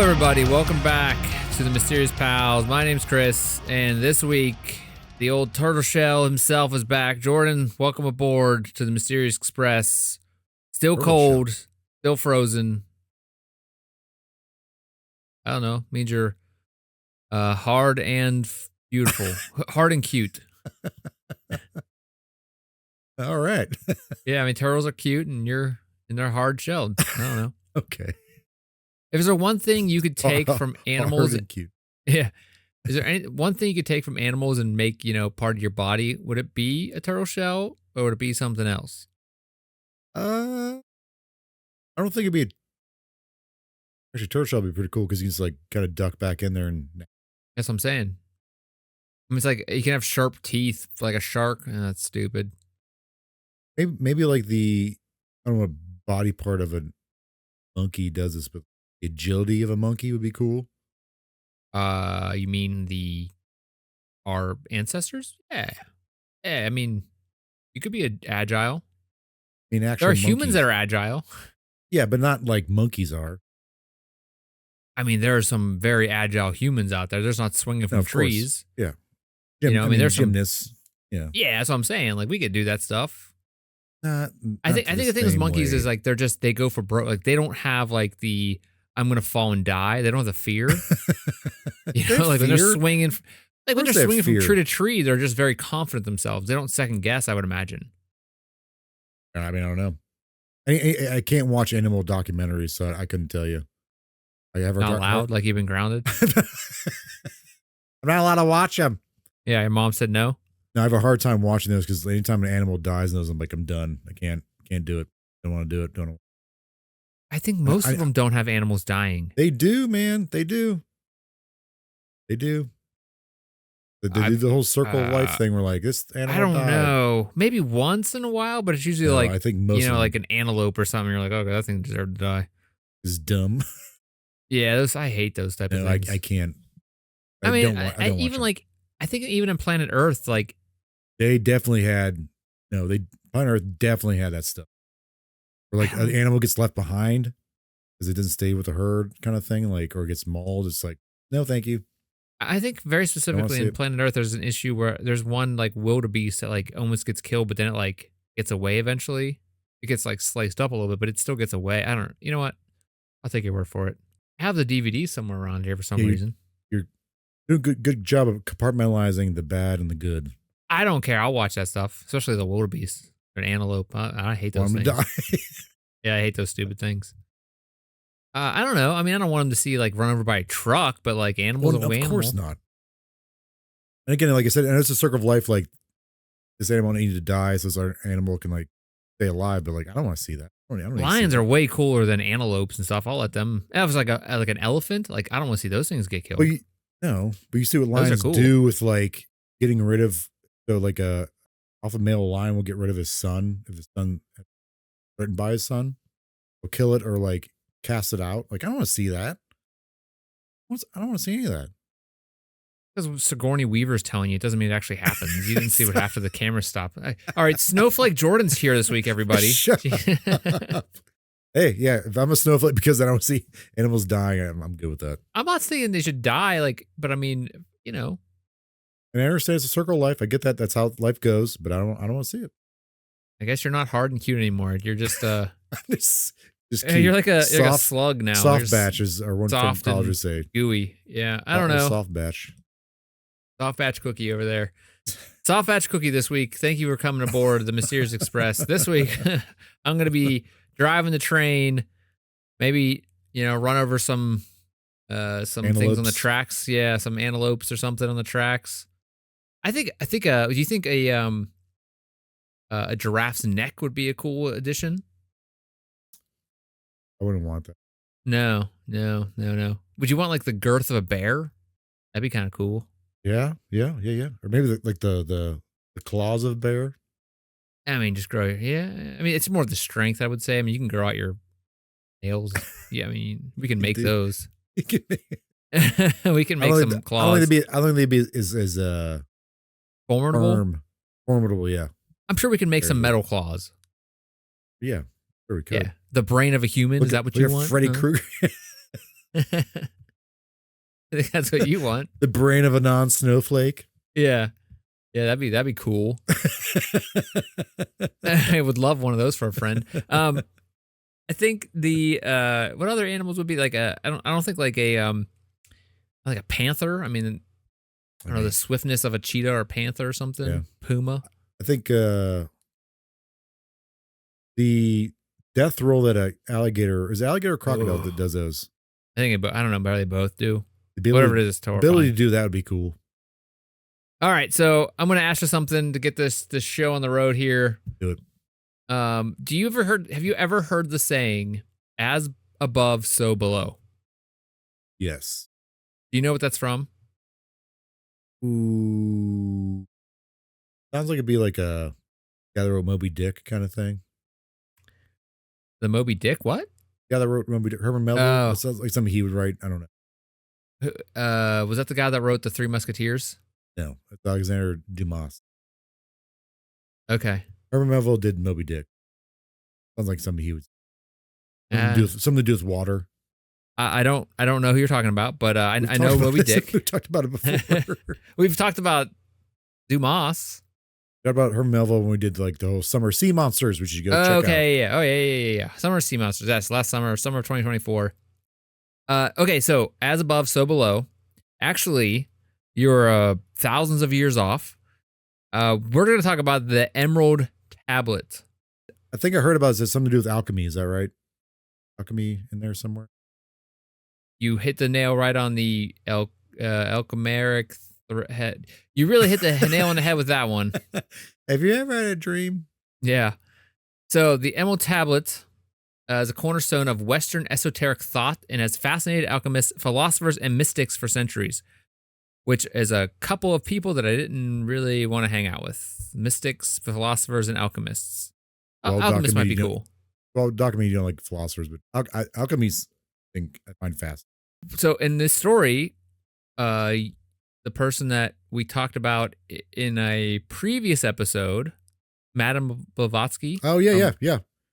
everybody. Welcome back to the Mysterious Pals. My name's Chris, and this week, the old turtle shell himself is back. Jordan, welcome aboard to the Mysterious Express. Still Turtle cold, shell. still frozen. I don't know. Means you're hard and beautiful. Hard and cute. All right. Yeah, I mean, turtles are cute, and they're hard shelled. I don't know. Okay. If there's one thing you could take from animals, Hard and cute. yeah. Is there one thing you could take from animals and make, part of your body? Would it be a turtle shell or would it be something else? I don't think it'd be actually turtle shell would be pretty cool because you can just like kind of duck back in there and That's what I'm saying. I mean, it's like you can have sharp teeth like a shark. That's stupid. maybe like the I don't know what body part of a monkey does this, but the agility of a monkey would be cool. You mean our ancestors? Yeah. Yeah, I mean, you could be agile. I mean, There actual are humans monkeys. that are agile. Yeah, but not like monkeys are. I mean, there are some very agile humans out there. There's not swinging No, from of course. trees. Yeah. I mean, there's some gymnasts. Yeah. Yeah, that's what I'm saying. Like we could do that stuff. Not I think the thing with same monkeys way. is like they go for broke. Like they don't have like the I'm gonna fall and die. They don't have the fear. They have Like when they're fear? swinging, like when course they're they have swinging from fear. tree to tree, they're just very confident themselves. They don't second guess. I would imagine. I mean, I don't know. I can't watch animal documentaries, so I couldn't tell you. I ever Not allowed. Like you've been grounded. I'm not allowed to watch them. Yeah, your mom said no. No, I have a hard time watching those because anytime an animal dies in those, I'm like, I'm done. I can't do it. Don't want to do it. Don't. I think most of them don't have animals dying. They do, man. They do. They do. They do the whole circle of life thing. We're like, this animal I don't died. know. Maybe once in a while, but it's usually No, like I think most of them like an antelope or something. You're like, okay, that thing deserved to die. is dumb. Yeah, I hate those type of No, things. I can't. I mean, don't I watch even them. like I think even in Planet Earth, like They definitely had. No, Planet Earth definitely had that stuff. Where like an animal gets left behind because it doesn't stay with the herd, kind of thing. Like, or gets mauled. It's like, no, thank you. I think very specifically in Planet Earth, there's an issue where there's one like wildebeest that like almost gets killed, but then it like gets away eventually. It gets like sliced up a little bit, but it still gets away. I don't. You know what? I'll take your word for it. I have the DVD somewhere around here for some reason. You're doing a good job of compartmentalizing the bad and the good. I don't care. I'll watch that stuff, especially the wildebeest or an antelope. I hate those Want things. them to die. Yeah, I hate those stupid things. I don't know. I mean, I don't want them to see like run over by a truck, but like animals, Well, away of course animal. not. And again, like I said, and it's a circle of life. Like this animal needed to die, so this other animal can like stay alive. But like, I don't want to see that. I don't Lions are way cooler than antelopes and stuff. I'll let them. That was like an elephant. Like I don't want to see those things get killed. But you see what Those are lions cool. do with like getting rid of. So like a alpha male lion will get rid of his son if the son is threatened by his son. He'll kill it or like cast it out. Like I don't want to see that. I don't want to see any of that. Because Sigourney Weaver's telling you, it doesn't mean it actually happens. You didn't see what after the camera stopped. All right, Snowflake Jordan's here this week, everybody. Shut up. Hey, yeah, if I'm a snowflake because I don't see animals dying, I'm good with that. I'm not saying they should die, like, but I mean, And I understand it's a circle of life. I get that. That's how life goes, but I don't want to see it. I guess you're not hard and cute anymore. You're just just you're like a slug now. Soft batches are one soft from college and would say. gooey. Yeah, I don't know. Soft batch. Soft batch cookie over there. Soft batch cookie this week. Thank you for coming aboard the Mysterious Express. This week, I'm going to be driving the train. Maybe run over some things on the tracks. Yeah, some antelopes or something on the tracks. I think. Do you think a giraffe's neck would be a cool addition? I wouldn't want that. No. Would you want like the girth of a bear? That'd be kind of cool. Yeah. Or maybe the claws of a bear. I mean, just grow. Yeah, I mean, it's more the strength. I would say. I mean, you can grow out your nails. Yeah, I mean, we can make those. We can make some claws. I don't think they'd be as formidable. Formidable, yeah. I'm sure we can make some metal claws. Yeah, sure we could. Yeah, the brain of a human. Is that what you want? Freddy Krueger. I think that's what you want. The brain of a non-snowflake. Yeah. Yeah, that'd be cool. I would love one of those for a friend. I think the what other animals would be like I don't think like a panther. I mean, I don't know, the swiftness of a cheetah or panther or something. Yeah. Puma. I think the death roll that a alligator is alligator or crocodile that does those. I think I don't know, but they both do. The Whatever it is, the ability to do that would be cool. All right, so I'm gonna ask you something to get this show on the road here. Do it. Have you ever heard the saying, as above, so below? Yes. Do you know what that's from? Ooh. Sounds like it'd be like a guy that wrote Moby Dick kind of thing. The Moby Dick, what? Yeah, that wrote Moby Dick. Herman Melville. Oh. It sounds like something he would write. I don't know. Was that the guy that wrote the Three Musketeers? No, it's Alexander Dumas. Okay. Herman Melville did Moby Dick. Sounds like something he would. Something to do with water. I don't know who you're talking about, but I know Moby Dick. We've talked about it before. We've talked about Dumas. Talked about Herman Melville when we did like the whole Summer Sea Monsters, which you go check out. Okay, yeah. Oh, yeah. Summer Sea Monsters. Yes, last summer of 2024. Okay, so as above, so below. Actually, you're thousands of years off. We're going to talk about the Emerald Tablet. I think I heard about it. It's something to do with alchemy. Is that right? Alchemy in there somewhere? You hit the nail right on the alchemeric head. You really hit the nail on the head with that one. Have you ever had a dream? Yeah. So the Emerald Tablet is a cornerstone of Western esoteric thought and has fascinated alchemists, philosophers, and mystics for centuries, which is a couple of people that I didn't really want to hang out with. Mystics, philosophers, and alchemists. Well, alchemists might be cool. Well, alchemy, you don't like philosophers, but alchemy's I find fast. So in this story, the person that we talked about in a previous episode, Madame Blavatsky. Oh, yeah.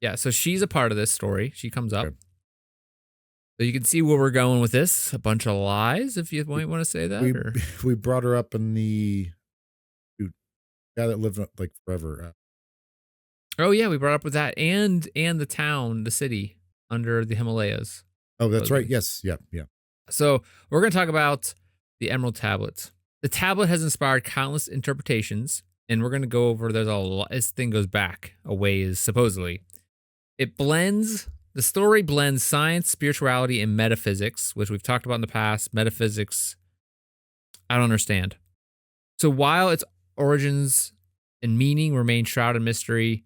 Yeah, so she's a part of this story. She comes up. Okay. So you can see where we're going with this. A bunch of lies, if you might want to say that. We brought her up in the guy that lived like forever. Oh, yeah, we brought up with that. And the town, the city under the Himalayas. Oh, that's right. Yes. Yeah. So we're going to talk about the Emerald Tablet. The tablet has inspired countless interpretations, and we're going to go over, there's a lot, this thing goes back a ways, supposedly. The story blends science, spirituality, and metaphysics, which we've talked about in the past. Metaphysics, I don't understand. So while its origins and meaning remain shrouded in mystery,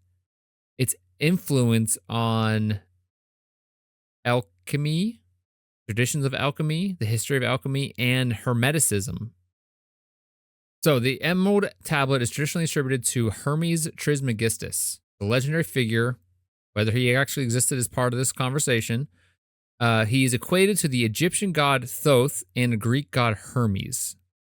its influence on alchemy, traditions of alchemy, the history of alchemy, and Hermeticism. So the Emerald Tablet is traditionally attributed to Hermes Trismegistus, the legendary figure. Whether he actually existed as part of this conversation, he is equated to the Egyptian god Thoth and the Greek god Hermes,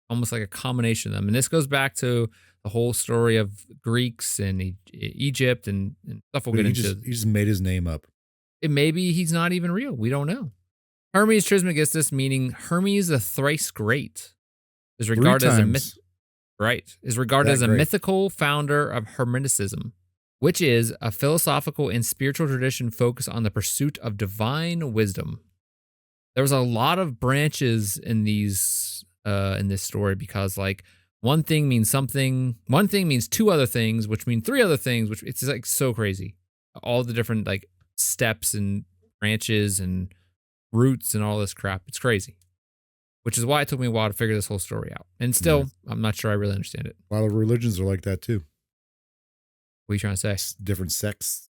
almost like a combination of them. And this goes back to the whole story of Greeks and Egypt and stuff we'll get into. He just made his name up. Maybe he's not even real. We don't know. Hermes Trismegistus, meaning Hermes the thrice great, is regarded as a mythical founder of Hermeticism, which is a philosophical and spiritual tradition focused on the pursuit of divine wisdom. There was a lot of branches in these in this story because like one thing means something, one thing means two other things, which mean three other things, which it's like so crazy. All the different like steps and branches and roots and all this crap. It's crazy. Which is why it took me a while to figure this whole story out. And still, I'm not sure I really understand it. A lot of religions are like that too. What are you trying to say? Different sects.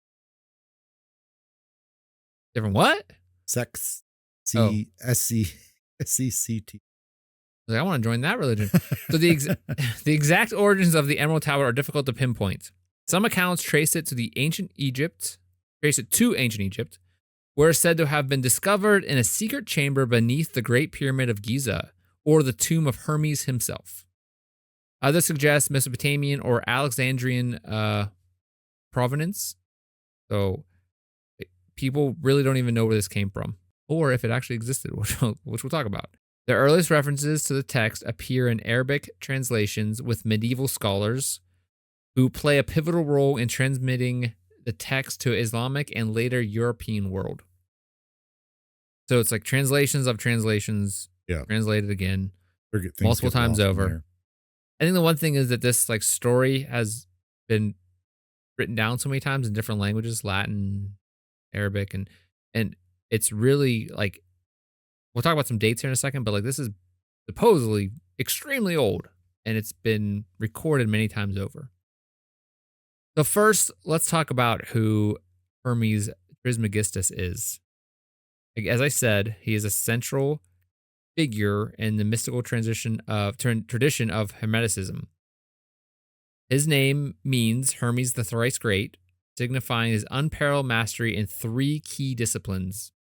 Different what? Sects. S-E-C-T. Like, I want to join that religion. So the exact origins of the Emerald Tablet are difficult to pinpoint. Some accounts trace it to ancient Egypt, where it's said to have been discovered in a secret chamber beneath the Great Pyramid of Giza, or the tomb of Hermes himself. Others suggest Mesopotamian or Alexandrian provenance. So people really don't even know where this came from, or if it actually existed, which we'll talk about. The earliest references to the text appear in Arabic translations with medieval scholars who play a pivotal role in transmitting the text to Islamic and later European world. So it's like translations of translations, Yeah. translated again, Things multiple get times lost in over. there. I think the one thing is that this like story has been written down so many times in different languages, Latin, Arabic, and it's really like we'll talk about some dates here in a second, but like this is supposedly extremely old and it's been recorded many times over. So first, let's talk about who Hermes Trismegistus is. Like, as I said, he is a central figure in the mystical tradition of Hermeticism. His name means Hermes the Thrice Great, signifying his unparalleled mastery in three key disciplines: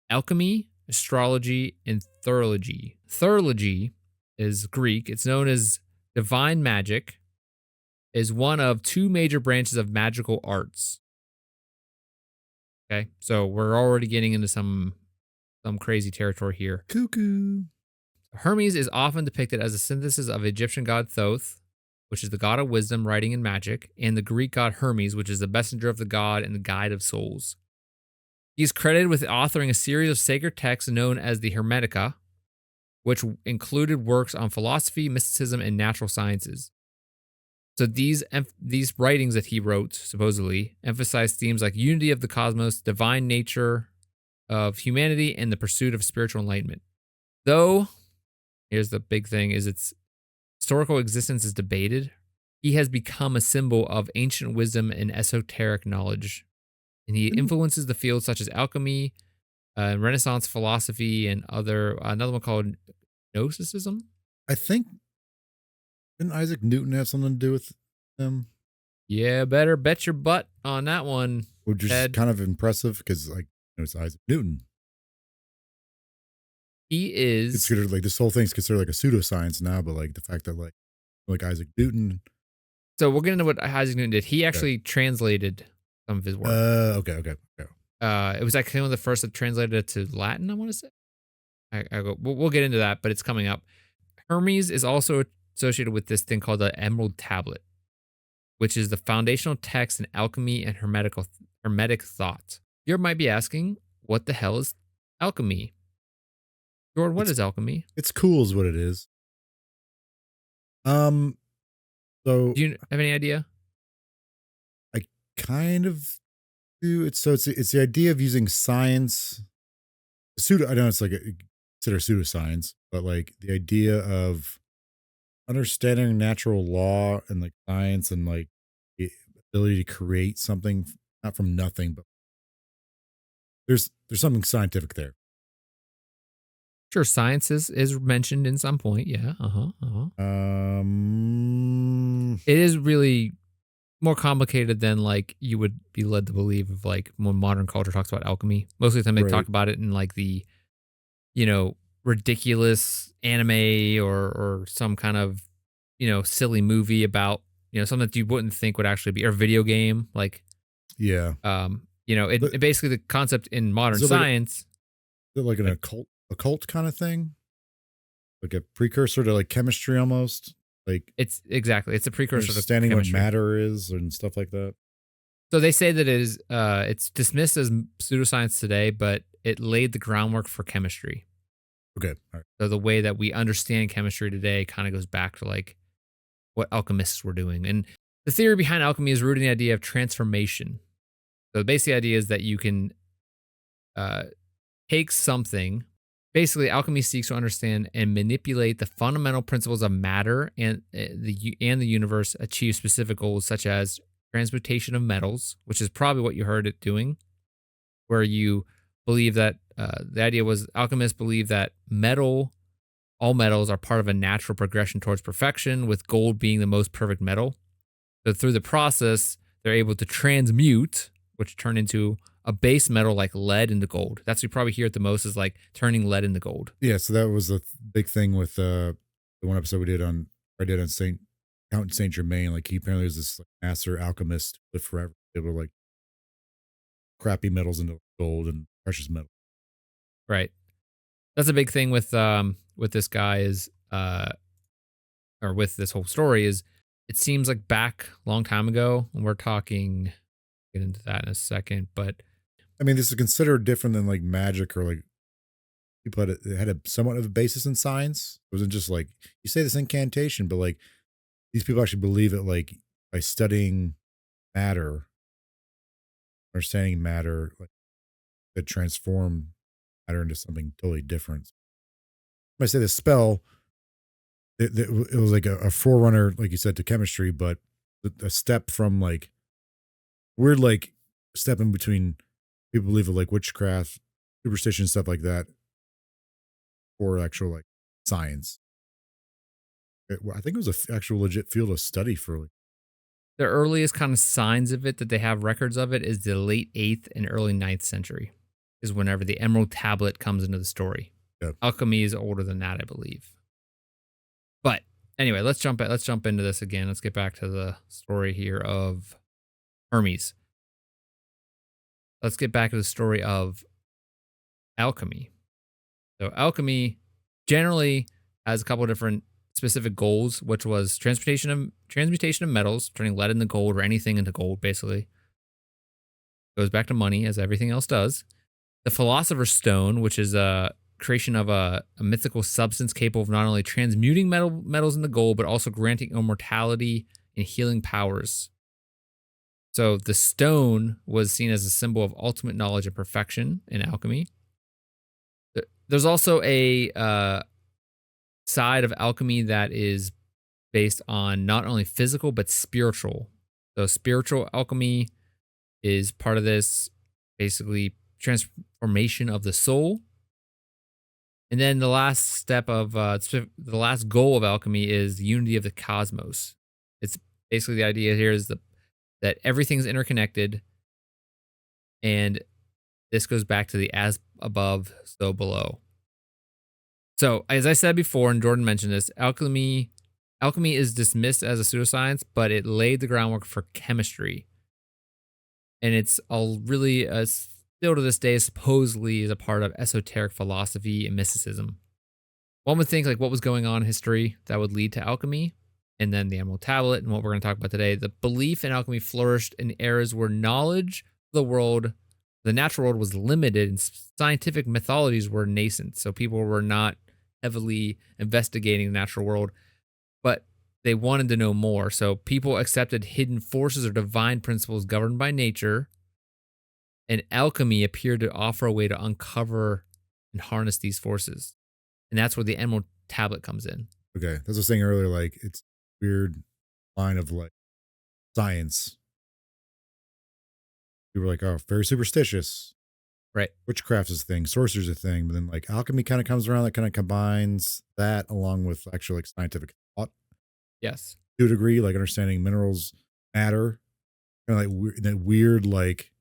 alchemy, astrology, and thurology. Thurology is Greek. It's known as divine magic, is one of two major branches of magical arts. Okay, so we're already getting into some crazy territory here. Cuckoo. Hermes is often depicted as a synthesis of Egyptian god Thoth, which is the god of wisdom, writing, and magic, and the Greek god Hermes, which is the messenger of the god and the guide of souls. He is credited with authoring a series of sacred texts known as the Hermetica, which included works on philosophy, mysticism, and natural sciences. So these writings that he wrote, supposedly, emphasize themes like unity of the cosmos, divine nature of humanity, and the pursuit of spiritual enlightenment. Though, here's the big thing, is its historical existence is debated. He has become a symbol of ancient wisdom and esoteric knowledge, and he influences the fields such as alchemy, Renaissance philosophy, and another one called Gnosticism. I think, didn't Isaac Newton have something to do with them? Yeah, better bet your butt on that one. Which is Ted. kind of impressive because, like, it's Isaac Newton. He is considered like this whole thing's considered like a pseudoscience now, but like the fact that like Isaac Newton. So we'll get into what Isaac Newton did. He actually translated some of his work. Okay. It was actually one of the first that translated it to Latin, I want to say. We'll get into that, but it's coming up. Hermes is also associated with this thing called the emeraldtablet, which is the foundational text in alchemy and hermetic thought. You might be asking, what the hell is alchemy? Jordan, what is alchemy? It's cool is what it is. So do you have any idea? I kind of do. It's the idea of using science. I know it's like consider pseudoscience, but like the idea of understanding natural law and like science and like the ability to create something not from nothing, but there's something scientific there. Sure, science is mentioned in some point. Yeah. It is really more complicated than like you would be led to believe of like when modern culture talks about alchemy. Most of the time they talk about it in like the, ridiculous anime or some kind of, silly movie about, something that you wouldn't think would actually be, or video game. Like, yeah. It basically the concept in modern science. Is it like an occult kind of thing? Like a precursor to like chemistry almost? Like it's a precursor to understanding chemistry. what matter is and stuff like that. So they say that it's dismissed as pseudoscience today, but it laid the groundwork for chemistry. Okay. All right. So the way that we understand chemistry today kind of goes back to like what alchemists were doing. And the theory behind alchemy is rooted in the idea of transformation. So the basic idea is that you can take something. Basically, alchemy seeks to understand and manipulate the fundamental principles of matter and the universe, achieve specific goals such as transmutation of metals, which is probably what you heard it doing, where you believe that the idea was alchemists believe that all metals are part of a natural progression towards perfection, with gold being the most perfect metal. So through the process, they're able to transmute, which turn into a base metal like lead into gold. That's what you probably hear it the most, is like turning lead into gold. Yeah, so that was a big thing with the one episode I did on Count Saint Germain. Like he apparently was this like, master alchemist who lived forever, able to like crappy metals into gold and precious metal. Right. that's a big thing with this guy is or with this whole story is it seems like back a long time ago, and we're talking get into that in a second, but I mean, this is considered different than like magic or like people had it had a somewhat of a basis in science. It wasn't just like you say this incantation, but like these people actually believe it like by studying matter, understanding matter, like that transform matter into something totally different. When I say the spell, it was like a forerunner, like you said, to chemistry, but a step from like weird, like step in between people believe of like witchcraft, superstition, stuff like that, or actual like science. I think it was a actual legit field of study for like, the earliest kind of signs of it that they have records of it is the late 8th and early 9th century is whenever the emerald tablet comes into the story. yeah. Alchemy is older than that, I believe. But anyway, let's jump into this again. Let's get back to the story here of Hermes. Let's get back to the story of alchemy. So alchemy generally has a couple of different specific goals, which was transmutation of metals, turning lead into gold or anything into gold, basically. Goes back to money, as everything else does. The philosopher's stone, which is a creation of a mythical substance capable of not only transmuting metals into gold, but also granting immortality and healing powers. So the stone was seen as a symbol of ultimate knowledge and perfection in alchemy. There's also a side of alchemy that is based on not only physical but spiritual. So spiritual alchemy is part of this, basically transformation of the soul. And then the last step of the last goal of alchemy is the unity of the cosmos. It's basically the idea here is that everything's interconnected, and this goes back to the as above, so below. So, as I said before, and Jordan mentioned this, alchemy is dismissed as a pseudoscience, but it laid the groundwork for chemistry. And it's all really, still to this day, supposedly is a part of esoteric philosophy and mysticism. One would think, like, what was going on in history that would lead to alchemy, and then the Emerald Tablet, and what we're going to talk about today. The belief in alchemy flourished in eras where knowledge of the world, the natural world, was limited, and scientific methodologies were nascent. So people were not heavily investigating the natural world, but they wanted to know more. So people accepted hidden forces or divine principles governed by nature, and alchemy appeared to offer a way to uncover and harness these forces. And that's where the Emerald Tablet comes in. Okay, that's what I was saying earlier. Like it's weird line of like science. You were like, oh, very superstitious. Right. Witchcraft is a thing, sorcerer's a thing, but then like alchemy kind of comes around that kind of combines that along with actual like scientific thought Yes. to a degree, like understanding minerals, matter, kind of like that weird like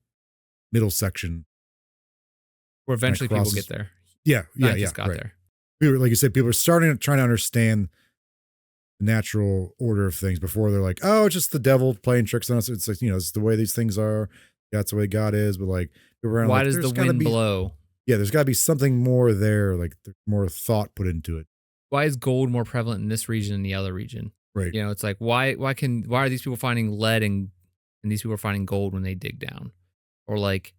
middle section. Where eventually people crosses- get there. Yeah, Scientists got right. there. People, like you said, people are starting to trying to understand the natural order of things before they're like, oh, it's just the devil playing tricks on us. It's like, it's the way these things are. That's the way God is. But like, people around, Why like, does there's the gotta wind be, blow? Yeah, there's got to be something more there, like more thought put into it. Why is gold more prevalent in this region than the other region? Right. It's like why are these people finding lead and these people are finding gold when they dig down? Or like,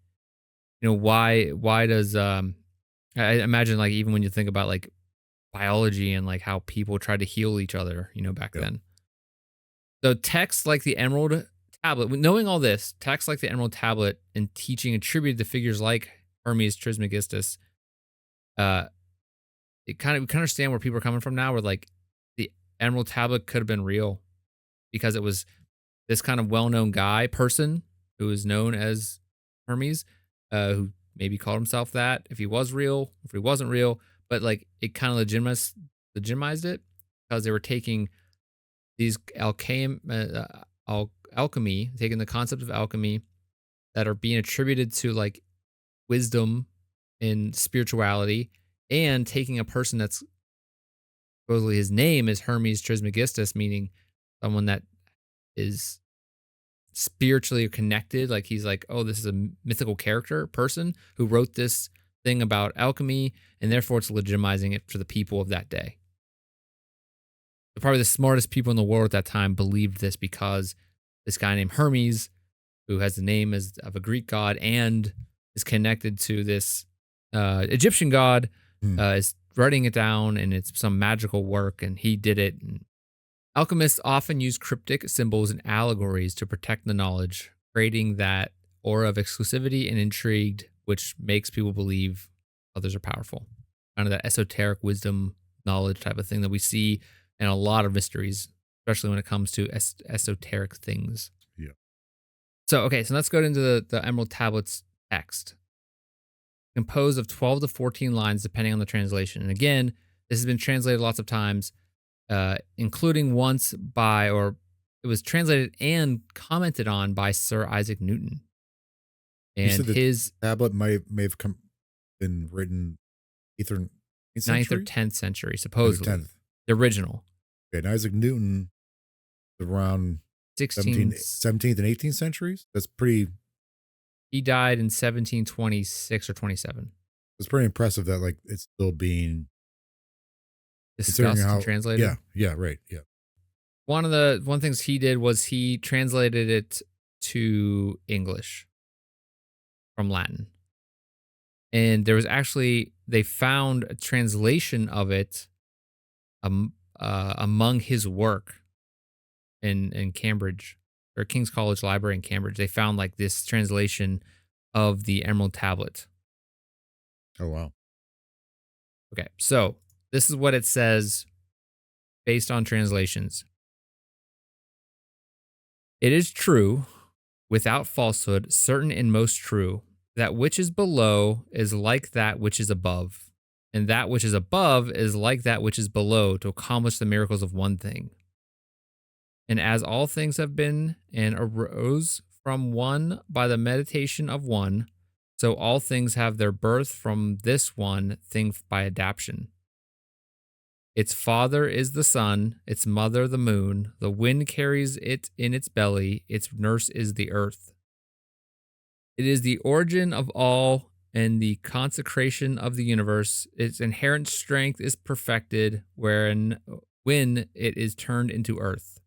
why does I imagine, like, even when you think about like biology and like how people tried to heal each other, back then. So texts like the Emerald Tablet, knowing all this, texts like the Emerald Tablet and teaching attributed to figures like Hermes Trismegistus, we can understand where people are coming from now, where like the Emerald Tablet could have been real because it was this kind of well-known person who is known as Hermes, who maybe called himself that, if he was real, if he wasn't real, but like it kind of legitimized it because they were taking these alchemy, taking the concept of alchemy that are being attributed to like wisdom and spirituality, and taking a person that's supposedly his name is Hermes Trismegistus, meaning someone that is spiritually connected. Like he's like, oh, this is a mythical character person who wrote this thing about alchemy, and therefore it's legitimizing it for the people of that day. So probably the smartest people in the world at that time believed this because this guy named Hermes, who has the name of a Greek god and is connected to this Egyptian god, is writing it down, and it's some magical work, and he did it. And alchemists often use cryptic symbols and allegories to protect the knowledge, creating that aura of exclusivity and intrigue, which makes people believe others are powerful. Kind of that esoteric wisdom, knowledge type of thing that we see in a lot of mysteries, especially when it comes to esoteric things. Yeah. So, okay, so let's go into the Emerald Tablets text. Composed of 12 to 14 lines, depending on the translation. And again, this has been translated lots of times, including once it was translated and commented on by Sir Isaac Newton. And his tablet may have been written either 9th or 10th century, supposedly. The original. Okay, and Isaac Newton around 17th and 18th centuries. That's pretty. He died in 1726 or 27. It's pretty impressive that like it's still being discussed and translated. Yeah, right. Yeah. One things he did was he translated it to English from Latin. And there was they found a translation of it among his work in Cambridge, or King's College Library in Cambridge. They found like this translation of the Emerald Tablet. Oh, wow. Okay, so this is what it says based on translations. It is true, without falsehood, certain and most true, that which is below is like that which is above, and that which is above is like that which is below to accomplish the miracles of one thing. And as all things have been and arose from one by the meditation of one, so all things have their birth from this one thing by adaptation. Its father is the sun, its mother the moon, the wind carries it in its belly, its nurse is the earth. It is the origin of all and the consecration of the universe. Its inherent strength is perfected when it is turned into earth.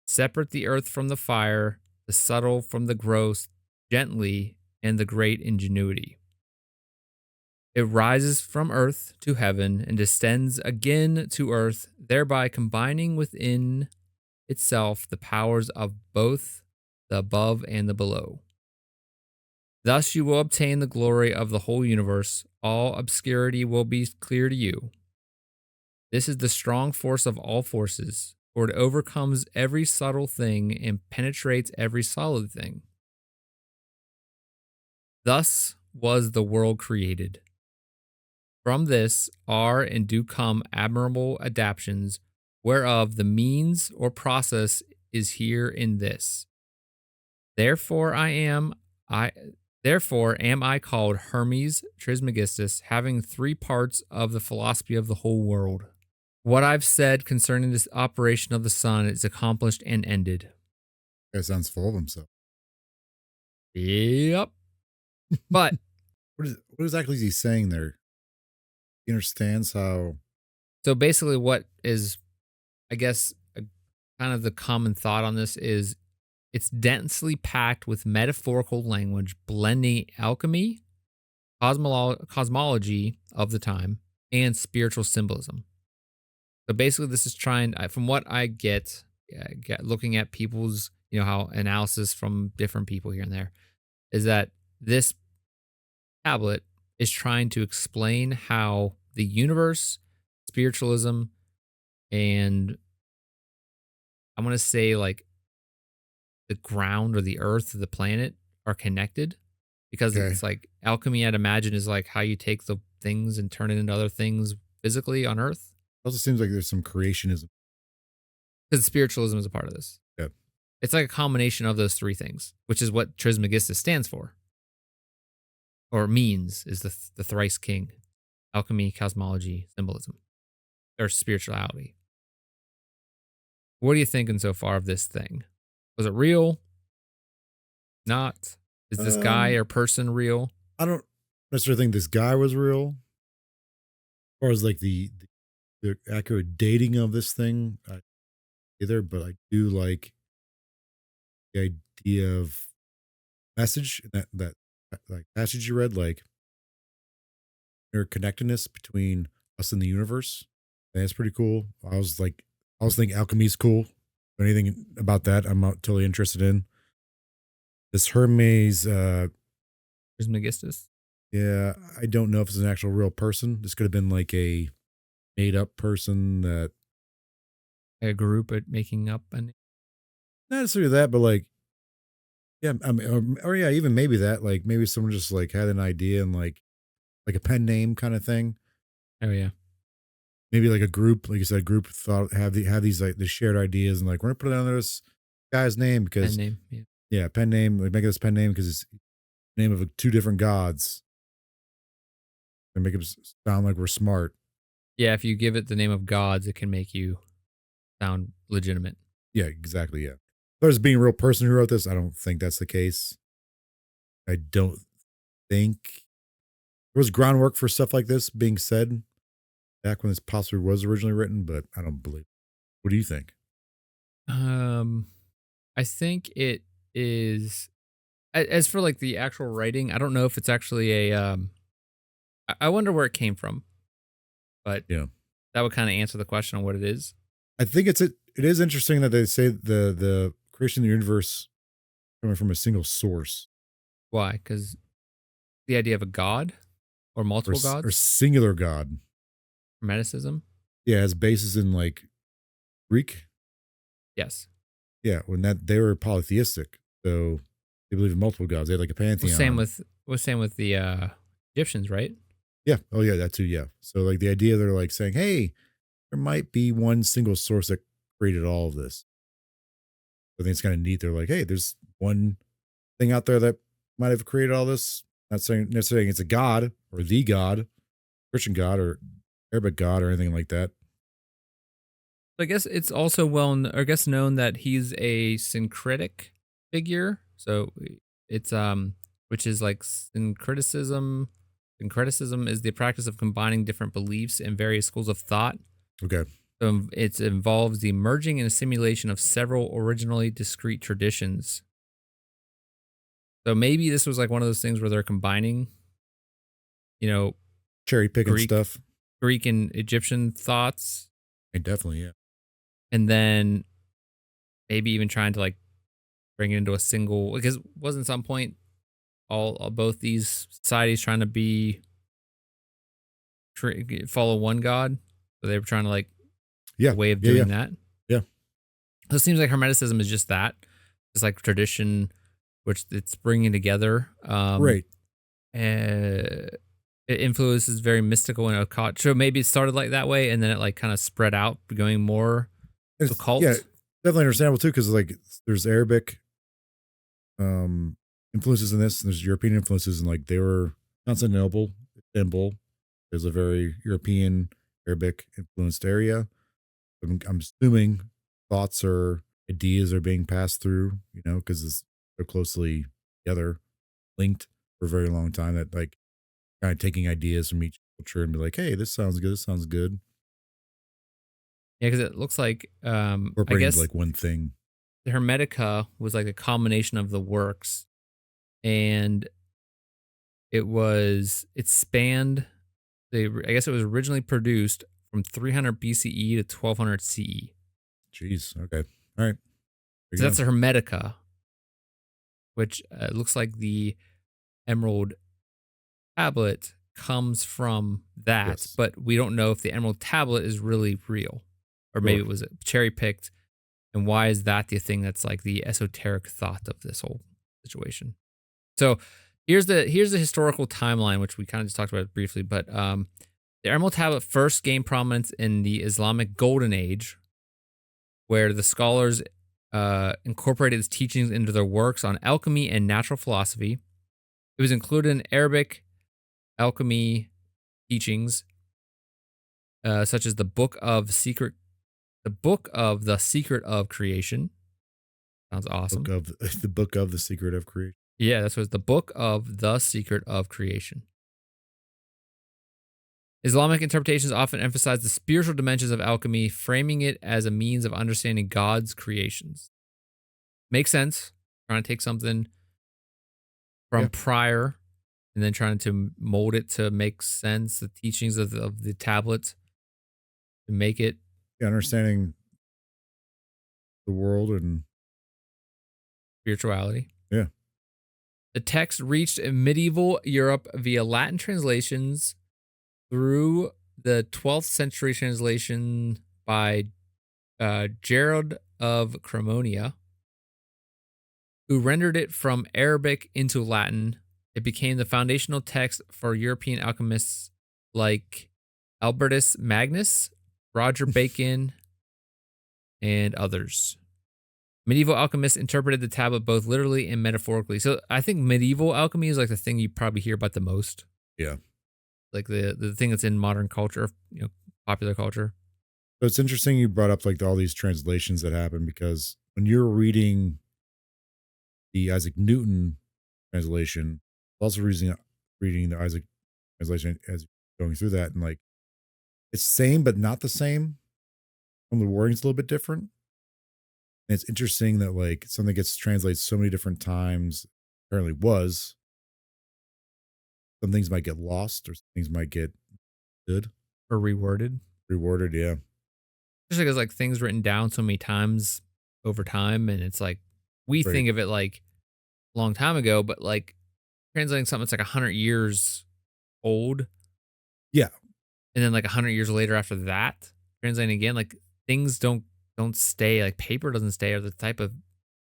Separate the earth from the fire, the subtle from the gross, gently, and the great ingenuity. It rises from earth to heaven and descends again to earth, thereby combining within itself the powers of both the above and the below. Thus you will obtain the glory of the whole universe. All obscurity will be clear to you. This is the strong force of all forces, for it overcomes every subtle thing and penetrates every solid thing. Thus was the world created. From this are and do come admirable adaptations, whereof the means or process is here in this. Therefore am I called Hermes Trismegistus, having 3 parts of the philosophy of the whole world. What I've said concerning this operation of the sun is accomplished and ended. That sounds full of himself. Yep. But what exactly is he saying there? He understands how. So basically, what is, I guess, kind of the common thought on this is it's densely packed with metaphorical language, blending alchemy, cosmology of the time, and spiritual symbolism. So basically, this is trying, from what I get looking at people's, how analysis from different people here and there, is that this tablet is trying to explain how the universe, spiritualism, and I want to say like the ground or the earth or the planet are connected, because it's like alchemy, I'd imagine, is like how you take the things and turn it into other things physically on earth. It also seems like there's some creationism. Because spiritualism is a part of this. Yep. It's like a combination of those 3 things, which is what Trismegistus stands for. Or means, is the thrice king. Alchemy, cosmology, symbolism. Or spirituality. What are you thinking so far of this thing? Was it real? Not? Is this guy or person real? I don't necessarily think this guy was real, or as like the accurate dating of this thing either, but I do like the idea of message that like passage you read, like interconnectedness between us and the universe. And that's pretty cool. I was thinking alchemy's cool. Anything about that, I'm not totally interested in. This Hermes, Trismegistus. yeah, I don't know if it's an actual real person. This could have been like a made up person that A group at making up and not necessarily that, but like yeah, I mean, or yeah, even maybe that, like maybe someone just like had an idea and like a pen name kind of thing. oh yeah, Maybe like a group, like you said, group thought have these like the shared ideas and like we're gonna put it under this guy's name pen because name. Yeah. yeah, pen name, like make this pen name because it's the name of two different gods and make it sound like we're smart. Yeah, if you give it the name of gods, it can make you sound legitimate. Yeah, exactly. Yeah. There's being a real person who wrote this. I don't think that's the case. I don't think there was groundwork for stuff like this being said back when this possibly was originally written, but I don't believe. What do you think? Um, I think it is. As for like the actual writing, I don't know if it's actually a. I wonder where it came from, but Yeah. that would kind of answer the question on what it is. I think it is interesting that they say the creation of the universe coming from a single source Why? Because the idea of a god or or multiple or gods, singular god. hermeticism. Yeah, has bases in like Greek. Yes. Yeah, when that they were polytheistic, so they believe in multiple gods. They had like a Well, pantheon. same with the Egyptians, right? Yeah. Oh yeah, that too. Yeah. So like the idea they're like saying, hey, there might be one single source that created all of this. I think it's kind of neat. They're like, hey, there's one thing out there that might have created all this. Not saying necessarily it's a god or the god, Christian god or Arabic god or anything like that. I guess it's also I guess known that he's a syncretic figure. So it's which is like syncretism. Syncretism is the practice of combining different beliefs and various schools of thought. Okay. So it involves the merging and assimilation of several originally discrete traditions. So maybe this was like one of those things where they're combining, you know, Cherry picking Greek stuff. Greek and Egyptian thoughts, And definitely, yeah. and then maybe even trying to like bring it into a single, because wasn't some point all both these societies trying to follow one god, so they were trying to like Yeah. a way of Yeah. Yeah. doing that. Yeah. So it seems like hermeticism is just that, it's like tradition, which it's bringing together. Right. It influences very mystical and occult. So maybe it started like that way, and then it like kind of spread out, going more occult. Yeah, definitely understandable too, because like there's Arabic influences in this, and there's European influences, and like they were Constantinople, Istanbul. There's a very European Arabic influenced area. I'm assuming thoughts or ideas are being passed through, you know, because they're closely together, linked for a very long time. That like kind of taking ideas from each culture and be like, hey, this sounds good. This sounds good. Yeah, because it looks like I Incorporating into guess like one thing. the Hermetica was like a combination of the works, and it spanned I guess it was originally produced from 300 BCE to 1200 CE. Jeez. Okay. All right. There So you that's go. the Hermetica, which looks like the emerald tablet comes from that, Yes. but we don't know if the emerald tablet is really real, or maybe Sure. it was cherry picked. And why is that the thing that's like the esoteric thought of this whole situation? So here's the historical timeline, which we kind of just talked about briefly. But the emerald tablet first gained prominence in the Islamic Golden Age, where the scholars incorporated its teachings into their works on alchemy and natural philosophy. It was included in Arabic alchemy teachings, such as the Book of the Secret of Creation. Sounds awesome. Book of the book of the secret of creation. Yeah, that's what it's the Book of the Secret of Creation. Islamic interpretations often emphasize the spiritual dimensions of alchemy, framing it as a means of understanding God's creations. Makes sense. Trying to take something from Yeah. prior and then trying to mold it to make sense, the teachings of the tablets, to make it. Yeah, understanding the world and Spirituality. yeah. The text reached medieval Europe via Latin translations through the 12th century translation by Gerald of Cremonia, who rendered it from Arabic into Latin. It became the foundational text for European alchemists like Albertus Magnus, Roger Bacon, and others. Medieval alchemists interpreted the tablet both literally and metaphorically. So I think medieval alchemy is like the thing you probably hear about the most. Yeah. Like the thing that's in modern culture, popular culture. So it's interesting you brought up like all these translations that happen because when you're reading the Isaac Newton translation, also reading the Isaac translation as going through that, and like it's same but not the same. The wording's a little bit different. And it's interesting that like something gets translated so many different times. Apparently was. Some things might get lost or some things might get good. Or reworded. Rewarded, yeah. Especially because like things written down so many times over time, and it's like we Right. think of it like a long time ago, but like translating something that's like 100 years old. Yeah. And then like 100 years later after that, translating again, like things don't stay, like paper doesn't stay, or the type of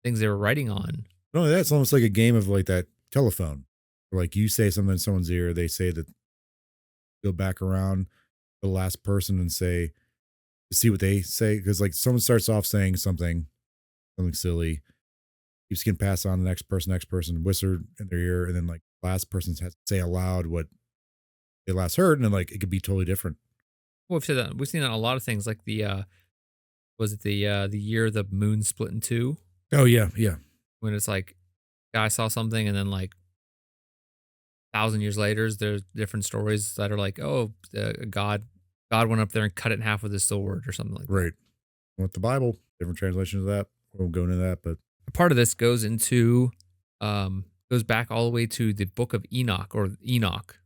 things they were writing on. No, that's almost like a game of like that telephone. Where, like you say something in someone's ear, they say that go back around the last person and say see what they say. Because like someone starts off saying something silly, keeps getting passed on to the next person, whisper in their ear, and then like last person has to say aloud what they last heard, and then like it could be totally different. Well, we've said that we've seen that in a lot of things, like the was it the year the moon split in two, Oh yeah, yeah. when it's like guy saw something and then like 1,000 years later there's different stories that are like, oh, God went up there and cut it in half with his sword or something like that. Right. With the Bible, different translations of that. We won't go into that, but Part of this goes into goes back all the way to the book of Enoch, or Enoch.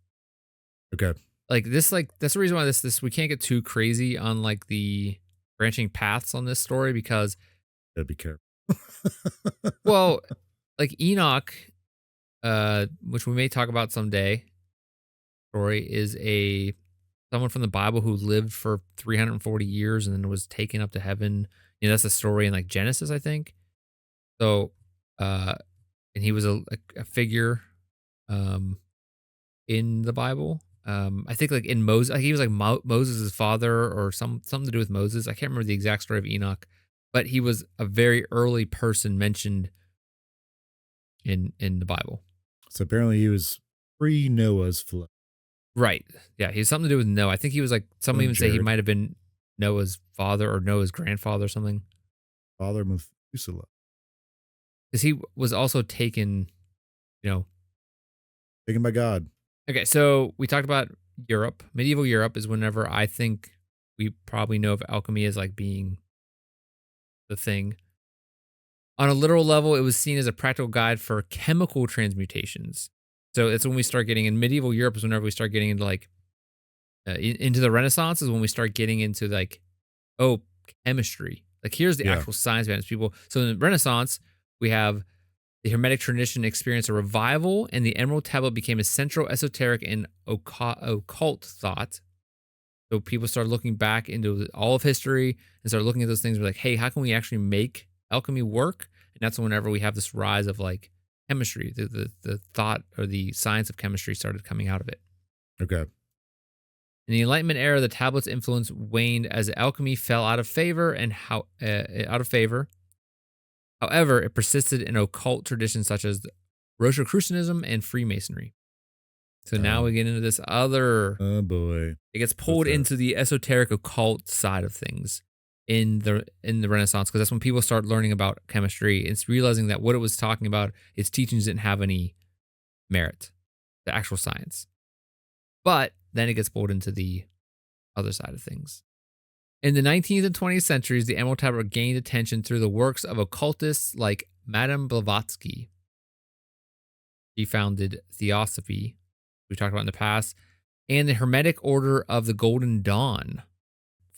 okay. Like this, like that's the reason why this we can't get too crazy on like the branching paths on this story, because Gotta be careful. well, like Enoch, which we may talk about someday, story is someone from the Bible who lived for 340 years and then was taken up to heaven. That's a story in like Genesis, I think. So, and he was a figure, in the Bible. I think like in Moses, like he was like Moses' father or something to do with Moses. I can't remember the exact story of Enoch, but he was a very early person mentioned in the Bible. So apparently he was pre Noah's flood. Right. Yeah, he has something to do with Noah. I think he was like, some even say he Jared. might have been Noah's father or Noah's grandfather or something. Father Methuselah. Because he was also taken, Taken by God. Okay, so we talked about Europe. Medieval Europe is whenever I think we probably know of alchemy as like being the thing. On a literal level, it was seen as a practical guide for chemical transmutations. So it's when we start getting in medieval Europe is whenever we start getting into like into the Renaissance is when we start getting into like, oh, chemistry. Like here's the actual science behind it, people. So in the Renaissance, we have the Hermetic tradition experienced a revival, and the Emerald Tablet became a central esoteric and occult thought. So people started looking back into all of history and started looking at those things. We're like, hey, how can we actually make alchemy work? And that's whenever we have this rise of like chemistry, the thought or the science of chemistry started coming out of it. Okay. In the Enlightenment era, the tablet's influence waned as alchemy fell out of favor However, it persisted in occult traditions such as Rosicrucianism and Freemasonry. So now we get into this other. Oh boy! It gets pulled into the esoteric occult side of things in the Renaissance, because that's when people start learning about chemistry. It's realizing that what it was talking about, its teachings didn't have any merit, the actual science. But then it gets pulled into the other side of things. In the 19th and 20th centuries, the Emerald Tablet gained attention through the works of occultists like Madame Blavatsky. She founded Theosophy, we talked about in the past, and the Hermetic Order of the Golden Dawn.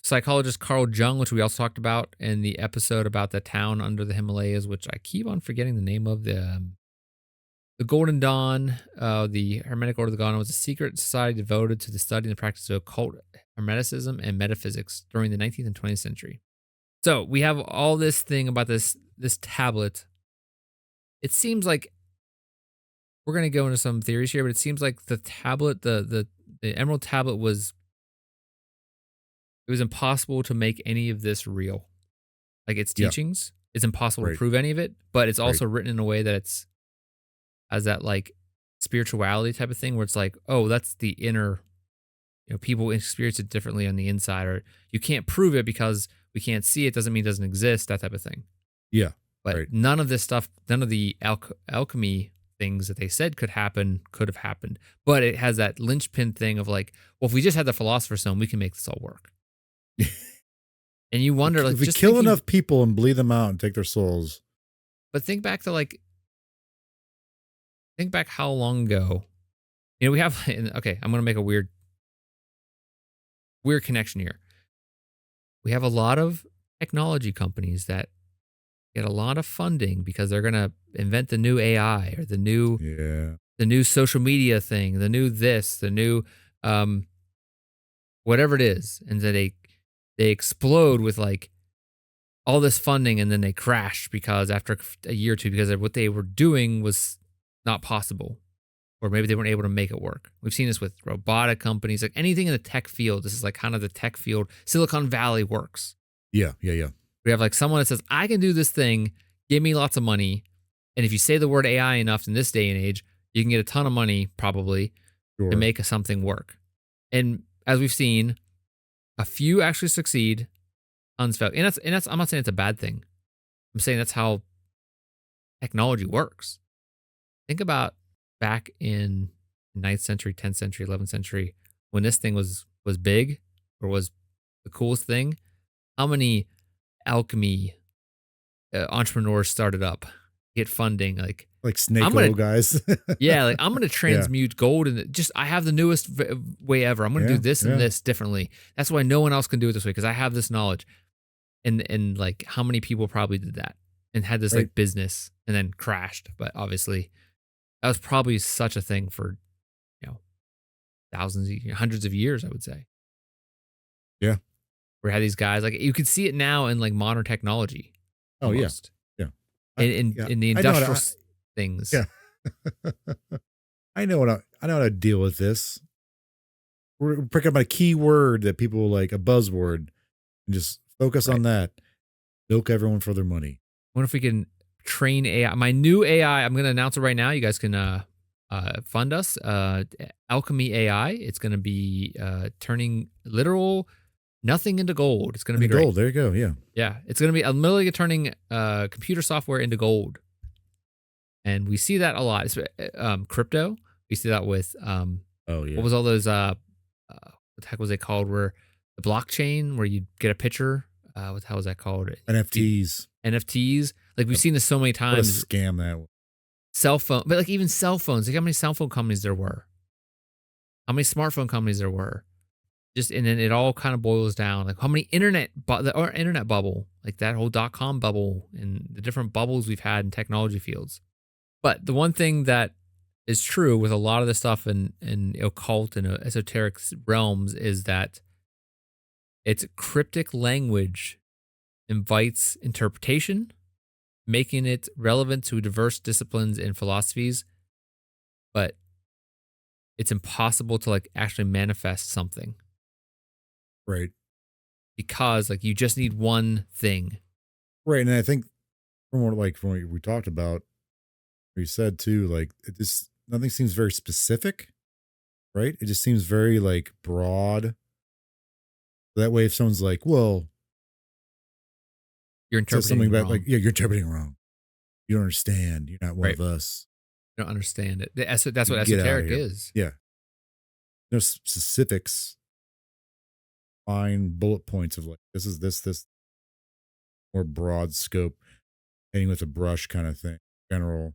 Psychologist Carl Jung, which we also talked about in the episode about the town under the Himalayas, which I keep on forgetting the name of. The Golden Dawn, the Hermetic Order of the Golden Dawn, was a secret society devoted to the study and the practice of occult hermeticism and metaphysics during the 19th and 20th century. So we have all this thing about this tablet. It seems like we're going to go into some theories here, but it seems like the tablet, the Emerald Tablet it was impossible to make any of this real. Like its teachings, it's impossible to prove any of it, but it's also written in a way that it's as that like spirituality type of thing where it's like, oh, that's the inner, people experience it differently on the inside, or you can't prove it because we can't see it, doesn't mean it doesn't exist, that type of thing. Yeah. But none of this stuff, none of the alchemy things that they said could have happened. But it has that linchpin thing of like, well, if we just had the Philosopher's Stone, we can make this all work. And you wonder, like, if we kill enough people and bleed them out and take their souls. But think back how long ago, we have, okay, I'm going to make a weird connection here. We have a lot of technology companies that get a lot of funding because they're going to invent the new AI or the new social media thing, the new this, the new whatever it is, and then they explode with like all this funding, and then they crash because after a year or two, because what they were doing was not possible, or maybe they weren't able to make it work. We've seen this with robotic companies, like anything in the tech field. This is like kind of the tech field. Silicon Valley works. Yeah. We have like someone that says, I can do this thing, give me lots of money. And if you say the word AI enough in this day and age, you can get a ton of money probably to make something work. And as we've seen, a few actually succeed, tons fail. And that's I'm not saying it's a bad thing. I'm saying that's how technology works. Think about back in 9th century, 10th century, 11th century, when this thing was big or was the coolest thing. How many alchemy entrepreneurs started up, get funding, like snake oil guys. Yeah, like I'm going to transmute gold, and I have the newest way ever. I'm going to do this and this differently. That's why no one else can do it this way, because I have this knowledge. And like how many people probably did that and had this like business and then crashed. But obviously that was probably such a thing for thousands, hundreds of years, I would say. Yeah. Where had these guys, like you could see it now in like modern technology. Almost. Yeah. In the industrial things. Yeah. I know how to deal with this. We're picking up a key word that people like, a buzzword, and just focus on that. Milk everyone for their money. I wonder if we can train AI. My new AI, I'm going to announce it right now. You guys can fund us. Alchemy AI. It's going to be turning literal nothing into gold. It's going to be great. Gold. There you go. Yeah. Yeah. It's going to be literally turning computer software into gold. And we see that a lot. It's, crypto. We see that with what was all those what the heck was it called? Where the blockchain, where you get a picture. What the hell was that called? NFTs. Like we've seen this so many times. What a scam that was. Cell phone, but like even cell phones. Like how many cell phone companies there were? How many smartphone companies there were? And then it all kind of boils down like how many internet bubble, like that whole .com bubble and the different bubbles we've had in technology fields. But the one thing that is true with a lot of the stuff in occult and esoteric realms is that its cryptic language invites interpretation, making it relevant to diverse disciplines and philosophies, but it's impossible to like actually manifest something. Right. Because like you just need one thing. Right. And I think from what we talked about, we said too, like nothing seems very specific, right? It just seems very like broad. That way, if someone's like, well, you're interpreting something about like, you're interpreting wrong. You don't understand. You're not one of us. You don't understand it. That's what esoteric is. Yeah. no specifics, fine bullet points of like this is this more broad scope, painting with a brush kind of thing. General.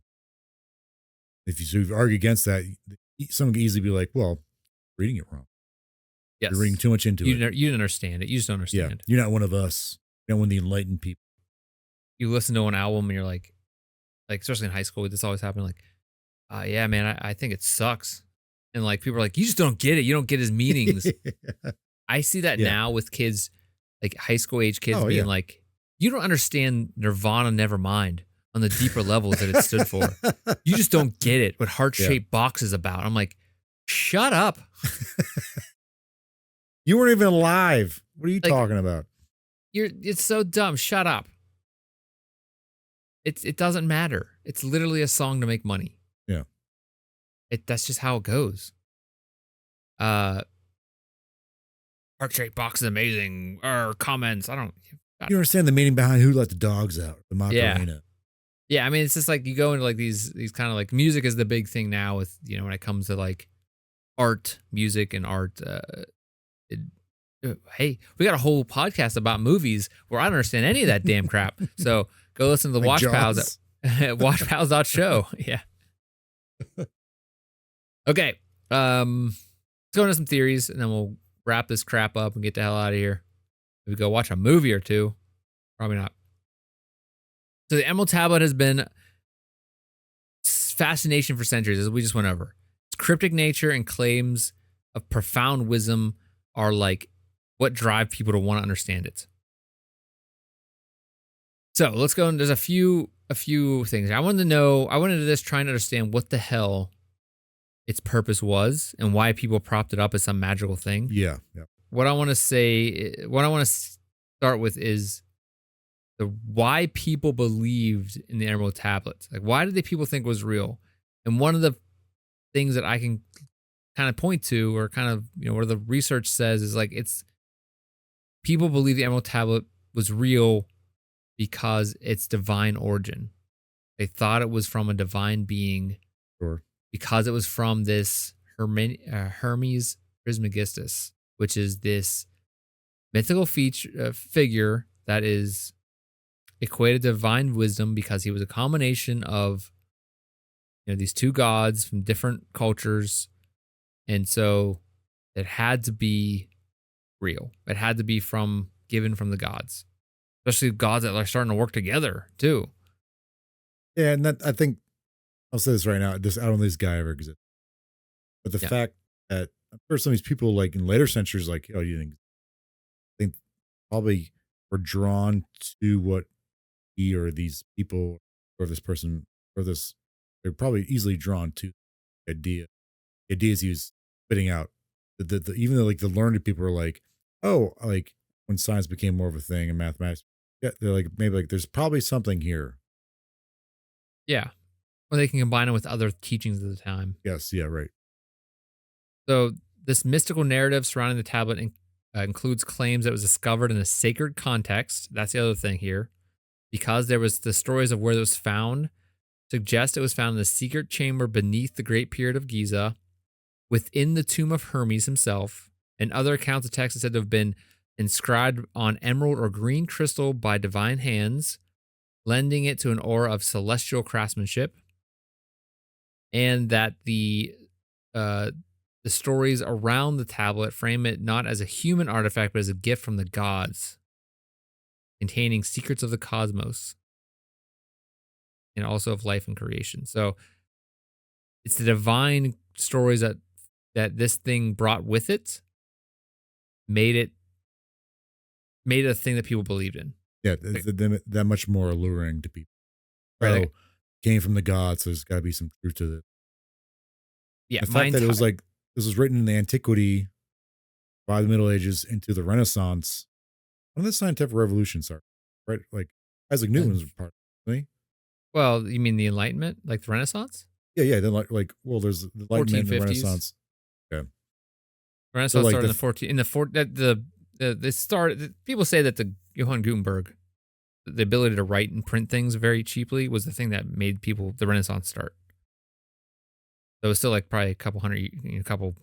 If you sort of argue against that, someone can easily be like, "Well, reading it wrong. Yes. You're reading too much into You it. you didn't understand it. You just don't Yeah, understand. you're not one of us. You're not one of the enlightened people." You listen to an album and you're like, especially in high school, this always happened. Like, yeah, man, I think it sucks. And like people are like, you just don't get it. You don't get his meanings. I see that Yeah. now with kids, like high school age kids Oh, being yeah. like, you don't understand Nirvana Nevermind on the deeper levels that it stood for. You just don't get it what heart-shaped box is about. I'm like, shut up. You weren't even alive. What are you Like, talking about? It's so dumb. Shut up. It doesn't matter. It's literally a song to make money. Yeah. That's just how it goes. Heart shaped box is amazing. Or comments. I don't. You understand the meaning behind Who Let the Dogs Out? The Macarena. Yeah, I mean, it's just like you go into like these kind of like music is the big thing now with, when it comes to like art, music and art. Hey, we got a whole podcast about movies where I don't understand any of that damn crap. So go listen to the Like Watch Pals at watchpals.show. Yeah. Okay. Let's go into some theories and then we'll wrap this crap up and get the hell out of here. Maybe go watch a movie or two. Probably not. So the Emerald Tablet has been fascination for centuries, as we just went over. Its cryptic nature and claims of profound wisdom are like what drive people to want to understand it. So let's go. There's a few things I wanted to just try and understand what the hell its purpose was and why people propped it up as some magical thing. Yeah. What I want to start with is the why people believed in the Emerald Tablets. Like, why did people think it was real? And one of the things that I can kind of point to, or kind of, where the research says is like, it's people believe the Emerald Tablet was real because its divine origin. They thought it was from a divine being. Sure. Because it was from this Hermes Trismegistus, which is this mythical figure that is equated to divine wisdom because he was a combination of these two gods from different cultures, and so it had to be real. It had to be given from the gods, especially gods that are starting to work together too. Yeah, and that, I think I'll say this right now. I don't know this guy ever exists, but the fact that I'm sure some of these people, like in later centuries, like, oh, you think probably were drawn to what he or these people or this person or this, they're probably easily drawn to the ideas he was spitting out. Even though like the learned people are like, oh, like when science became more of a thing and mathematics, they're like, maybe like there's probably something here. Yeah. Or they can combine it with other teachings of the time. Yes. Yeah. Right. So this mystical narrative surrounding the tablet includes claims that it was discovered in a sacred context. That's the other thing here. Because there was the stories of where it was found, suggest it was found in the secret chamber beneath the Great Pyramid of Giza, within the tomb of Hermes himself. And other accounts of text are said to have been inscribed on emerald or green crystal by divine hands, lending it to an aura of celestial craftsmanship. And that the stories around the tablet frame it not as a human artifact, but as a gift from the gods, containing secrets of the cosmos and also of life and creation. So it's the divine stories that this thing brought with it, made it a thing that people believed in. Yeah, that much more alluring to people. Right. Oh, came from the gods, so there's got to be some truth to it. Yeah, the fact that it was like this was written in the antiquity, by the Middle Ages into the Renaissance. When the scientific revolutions are, right? Like Isaac Newton was part of it. Well, you mean the Enlightenment, like the Renaissance? Yeah. Then there's the Enlightenment and the Renaissance. Yeah. Renaissance started in the started. People say that the Johann Gutenberg, the ability to write and print things very cheaply, was the thing that made the Renaissance start. So it was still like probably a couple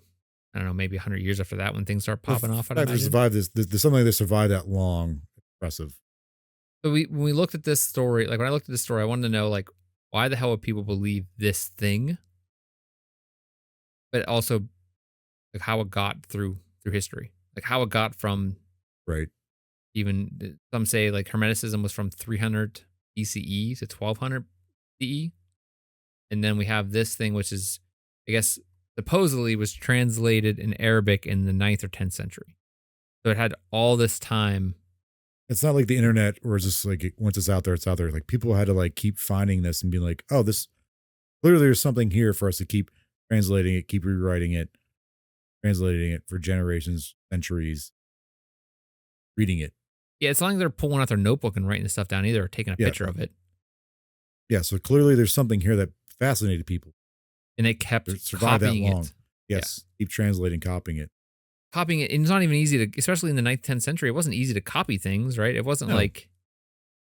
I don't know, maybe 100 years after that when things start The popping off, I'd fact they imagine. survived this, there's something like they survived that long. Impressive. So when we looked at this story, like when I looked at this story, I wanted to know like why the hell would people believe this thing, but also like how it got through history, like how it got from Right. even some say like Hermeticism was from 300 BCE to 1200 CE, and then we have this thing which is, I guess, supposedly was translated in Arabic in the 9th or 10th century. So it had all this time. It's not like the internet where it's just like once it's out there, it's out there. Like people had to like keep finding this and be like, oh, this clearly there's something here for us to keep translating it, keep rewriting it, translating it for generations, centuries, reading it. Yeah, it's not like they're pulling out their notebook and writing this stuff down either, or taking a Yeah. picture of it. Yeah. So clearly there's something here that fascinated people. And they kept They survived that copying long. it. Yes. Keep translating, copying it. Copying it. And it's not even easy to, especially in the 9th, 10th century, it wasn't easy to copy things, right? It wasn't No. like,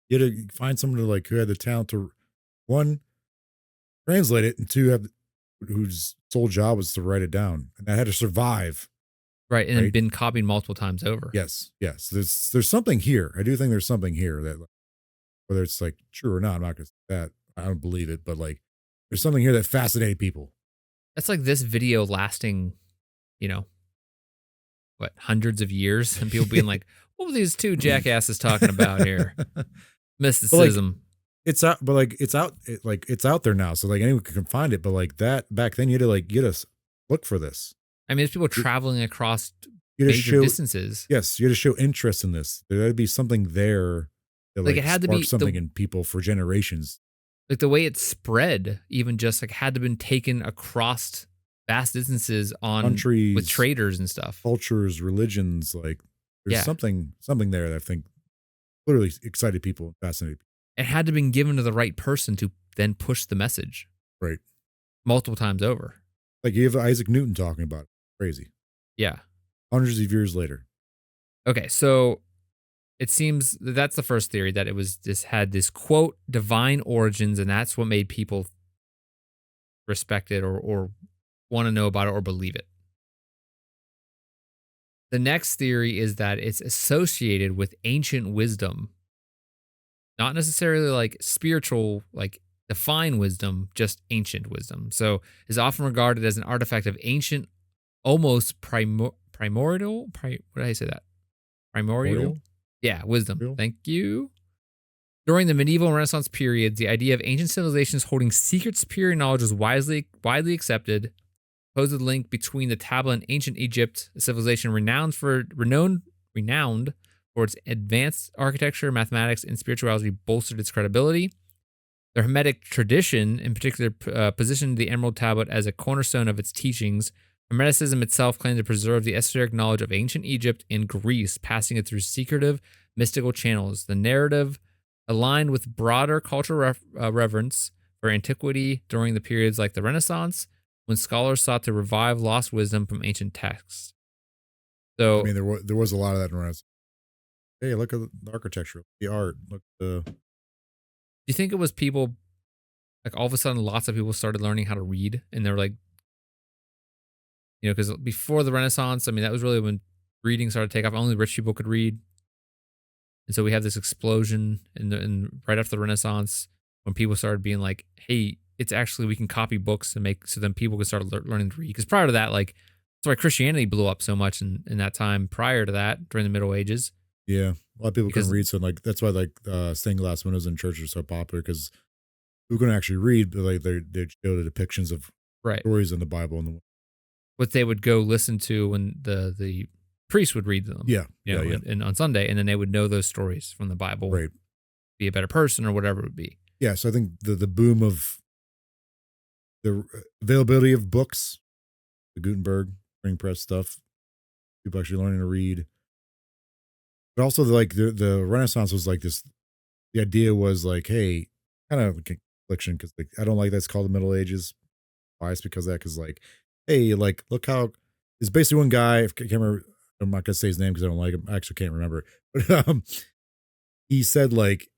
You had to find someone to like who had the talent to, one, translate it, and two, have whose sole job was to write it down, and that had to survive. right. And then Right. been copied multiple times over. Yes, yes. There's something here. I do think there's something here that, like, whether it's like true or not, I'm not gonna say that. I don't believe it, but like, there's something here that fascinated people. That's like this video lasting, you know, what, hundreds of years, and people being like, what were these two jackasses talking about here? Mysticism. It's out, but like it's out, it's out there now, so like anyone can find it. But like that back then, you had to like get us look for this. I mean, there's people traveling across You had to major show distances. Yes, you had to show interest in this. There had to be something there that Like, it had to spark be something the, in people for generations. like the way it spread, even just like had to been taken across vast distances on Countries, with traders and stuff. cultures, religions. Like there's Yeah. something there that I think literally excited people and fascinated people. It had to been given to the right person to then push the message Right. multiple times over. Like you have Isaac Newton talking about it. Crazy. Yeah. Hundreds of years later. Okay, so it seems that that's the first theory, that it was this had this quote divine origins, and that's what made people respect it or want to know about it or believe it. The next theory is that it's associated with ancient wisdom, not necessarily like spiritual, like divine wisdom, just ancient wisdom. So is often regarded as an artifact of ancient, almost primordial. What did I say that? Primordial? Yeah, wisdom. Primordial? Thank you. During the medieval and Renaissance periods, the idea of ancient civilizations holding secret superior knowledge was widely accepted. Supposed link between the tablet and ancient Egypt, a civilization renowned for its advanced architecture, mathematics, and spirituality, bolstered its credibility. The Hermetic tradition, in particular, positioned the Emerald Tablet as a cornerstone of its teachings. Hermeticism itself claimed to preserve the esoteric knowledge of ancient Egypt and Greece, passing it through secretive, mystical channels. The narrative aligned with broader cultural reverence for antiquity during the periods like the Renaissance, when scholars sought to revive lost wisdom from ancient texts. So, I mean, there was a lot of that in Renaissance. Hey, look at the architecture, the art. Look at the. do you think it was people, like all of a sudden lots of people started learning how to read, and they're like, you know, because before the Renaissance, I mean, that was really when reading started to take off. Only rich people could read. And so we have this explosion in right after the Renaissance when people started being like, hey, it's actually, we can copy books and make, so then people could start learning to read. Because prior to that, like, that's why Christianity blew up so much in that time prior to that, during the Middle Ages. Yeah, a lot of people Because- couldn't read, so like that's why like stained glass windows in churches are so popular, because who can actually read? But like they show the depictions of Right. stories in the Bible and the What they would go listen to when the priest would read them. yeah, You know, yeah. And on Sunday, and then they would know those stories from the Bible. Right. Be a better person or whatever it would be. Yeah, so I think the boom of the availability of books, the Gutenberg printing press stuff, people actually learning to read, but also like the Renaissance was like this. The idea was like, hey, kind of like confliction, because like I don't like that's called the Middle Ages. Biased because of that, because like, hey, like look how it's basically one guy. I can't remember. I'm not gonna say his name because I don't like him. I actually can't remember. But he said like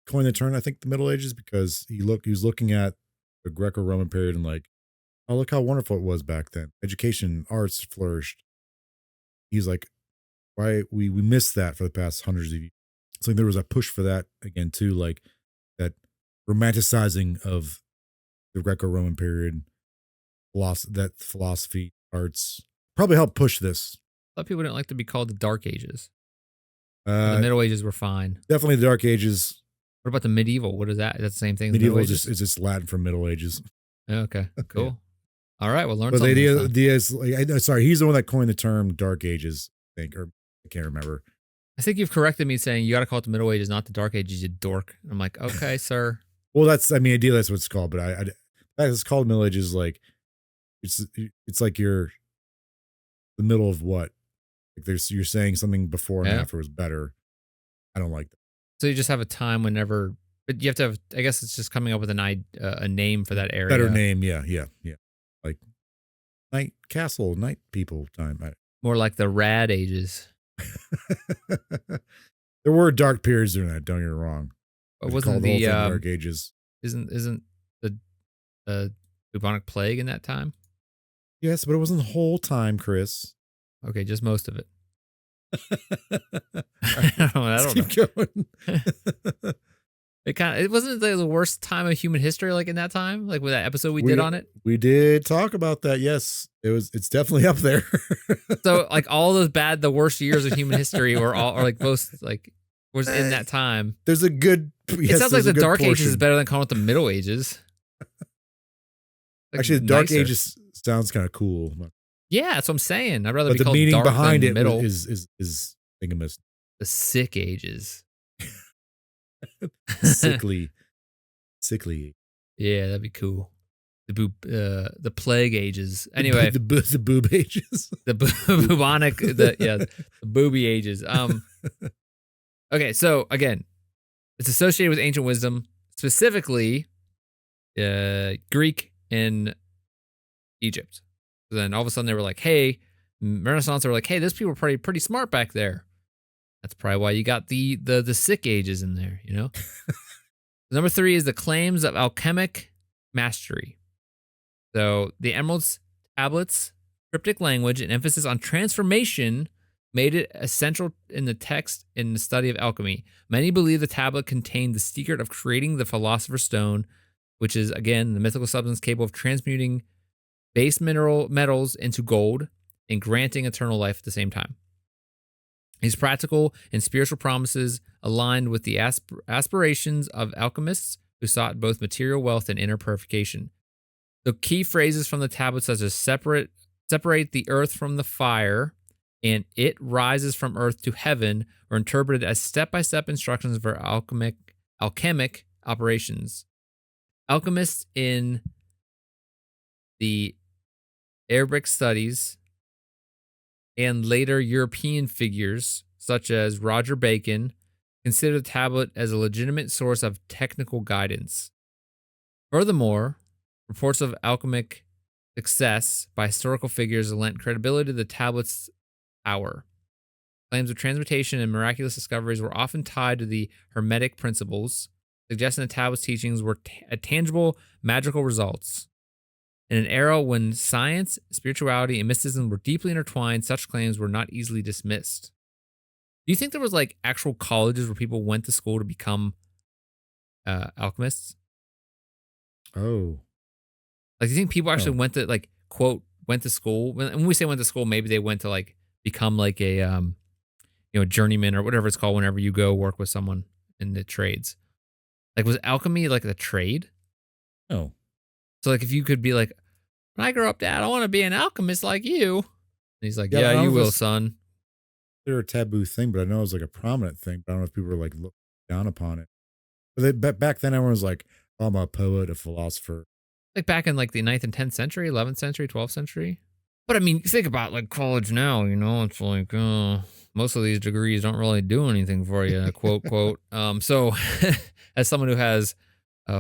coined the term, I think, the Middle Ages, because he was looking at the Greco-Roman period and like Oh, look how wonderful it was back then. Education, arts flourished. He's like, why we missed that for the past hundreds of years. It's like there was a push for that again too, like that romanticizing of the Greco-Roman period, philosophy, arts probably helped push this. A lot of people didn't like to be called the Dark Ages. The Middle Ages were fine. Definitely the Dark Ages. What about the medieval? What is that? That's the same thing. Medieval is just Latin for Middle Ages. Okay, cool. Yeah. All right, well, learn but something. The idea is, sorry, he's the one that coined the term Dark Ages, I think, or I can't remember. I think you've corrected me saying you got to call it the Middle Ages, not the Dark Ages, you dork. I'm like, okay, sir. Well, ideally that's what it's called, but it's called Middle Ages. Like it's like you're the middle of what? Like you're saying something before and after was better. I don't like that. So you just have a time whenever, but you have to have. I guess it's just coming up with a name for that area. Better name, yeah. Like night people time. More like the Rad Ages. There were dark periods during that. Don't get me wrong. But wasn't the Dark Ages? Isn't the bubonic plague in that time? Yes, but it wasn't the whole time, Chris. Okay, just most of it. I don't know. Keep going. It wasn't the worst time of human history, like in that time, like with that episode we did on it. We did talk about that. Yes, it's definitely up there. So like all those the worst years of human history were was in that time. There's a good. It sounds like the Dark Ages is better than calling it the Middle Ages. Like actually, the Dark Ages sounds kind of cool. Yeah, that's what I'm saying. I'd rather be the called meaning dark behind than it middle. is thingamist. The Sick Ages. Sickly. Yeah, that'd be cool. The Plague Ages. Anyway, the boob ages. The bubonic. The booby ages. Okay, so again, it's associated with ancient wisdom, specifically Greek and Egypt. So then all of a sudden they were like, hey, Renaissance, they were like, hey, those people were pretty smart back there. That's probably why you got the Sick Ages in there, you know? Number 3 is the claims of alchemic mastery. So the emeraldtablet's cryptic language and emphasis on transformation made it essential in the text in the study of alchemy. Many believe the tablet contained the secret of creating the philosopher's stone, which is, again, the mythical substance capable of transmuting base metals into gold and granting eternal life at the same time. These practical and spiritual promises aligned with the aspirations of alchemists who sought both material wealth and inner purification. The key phrases from the tablet, such as separate the earth from the fire and it rises from earth to heaven, were interpreted as step-by-step instructions for alchemic operations. Alchemists in the Arabic studies and later European figures, such as Roger Bacon, consider the tablet as a legitimate source of technical guidance. Furthermore, reports of alchemic success by historical figures lent credibility to the tablet's power. Claims of transmutation and miraculous discoveries were often tied to the Hermetic principles, suggesting the tablet's teachings were tangible, magical results. In an era when science, spirituality, and mysticism were deeply intertwined, such claims were not easily dismissed. Do you think there was like actual colleges where people went to school to become alchemists? Oh. Like, do you think people actually went to, like, quote, went to school? When we say went to school, maybe they went to, like, become, like, a, journeyman or whatever it's called whenever you go work with someone in the trades. Like, was alchemy, like, a trade? Oh. So, like, if you could be like, when I grow up, Dad, I want to be an alchemist like you. And he's like, yeah you will, son. They're a taboo thing, but I know it was, like, a prominent thing. But I don't know if people were, like, looking down upon it. But back then, everyone was like, oh, I'm a poet, a philosopher. Like back in like the 9th and 10th century, 11th century, 12th century. But I mean, think about like college now, it's like most of these degrees don't really do anything for you, quote. So as someone who has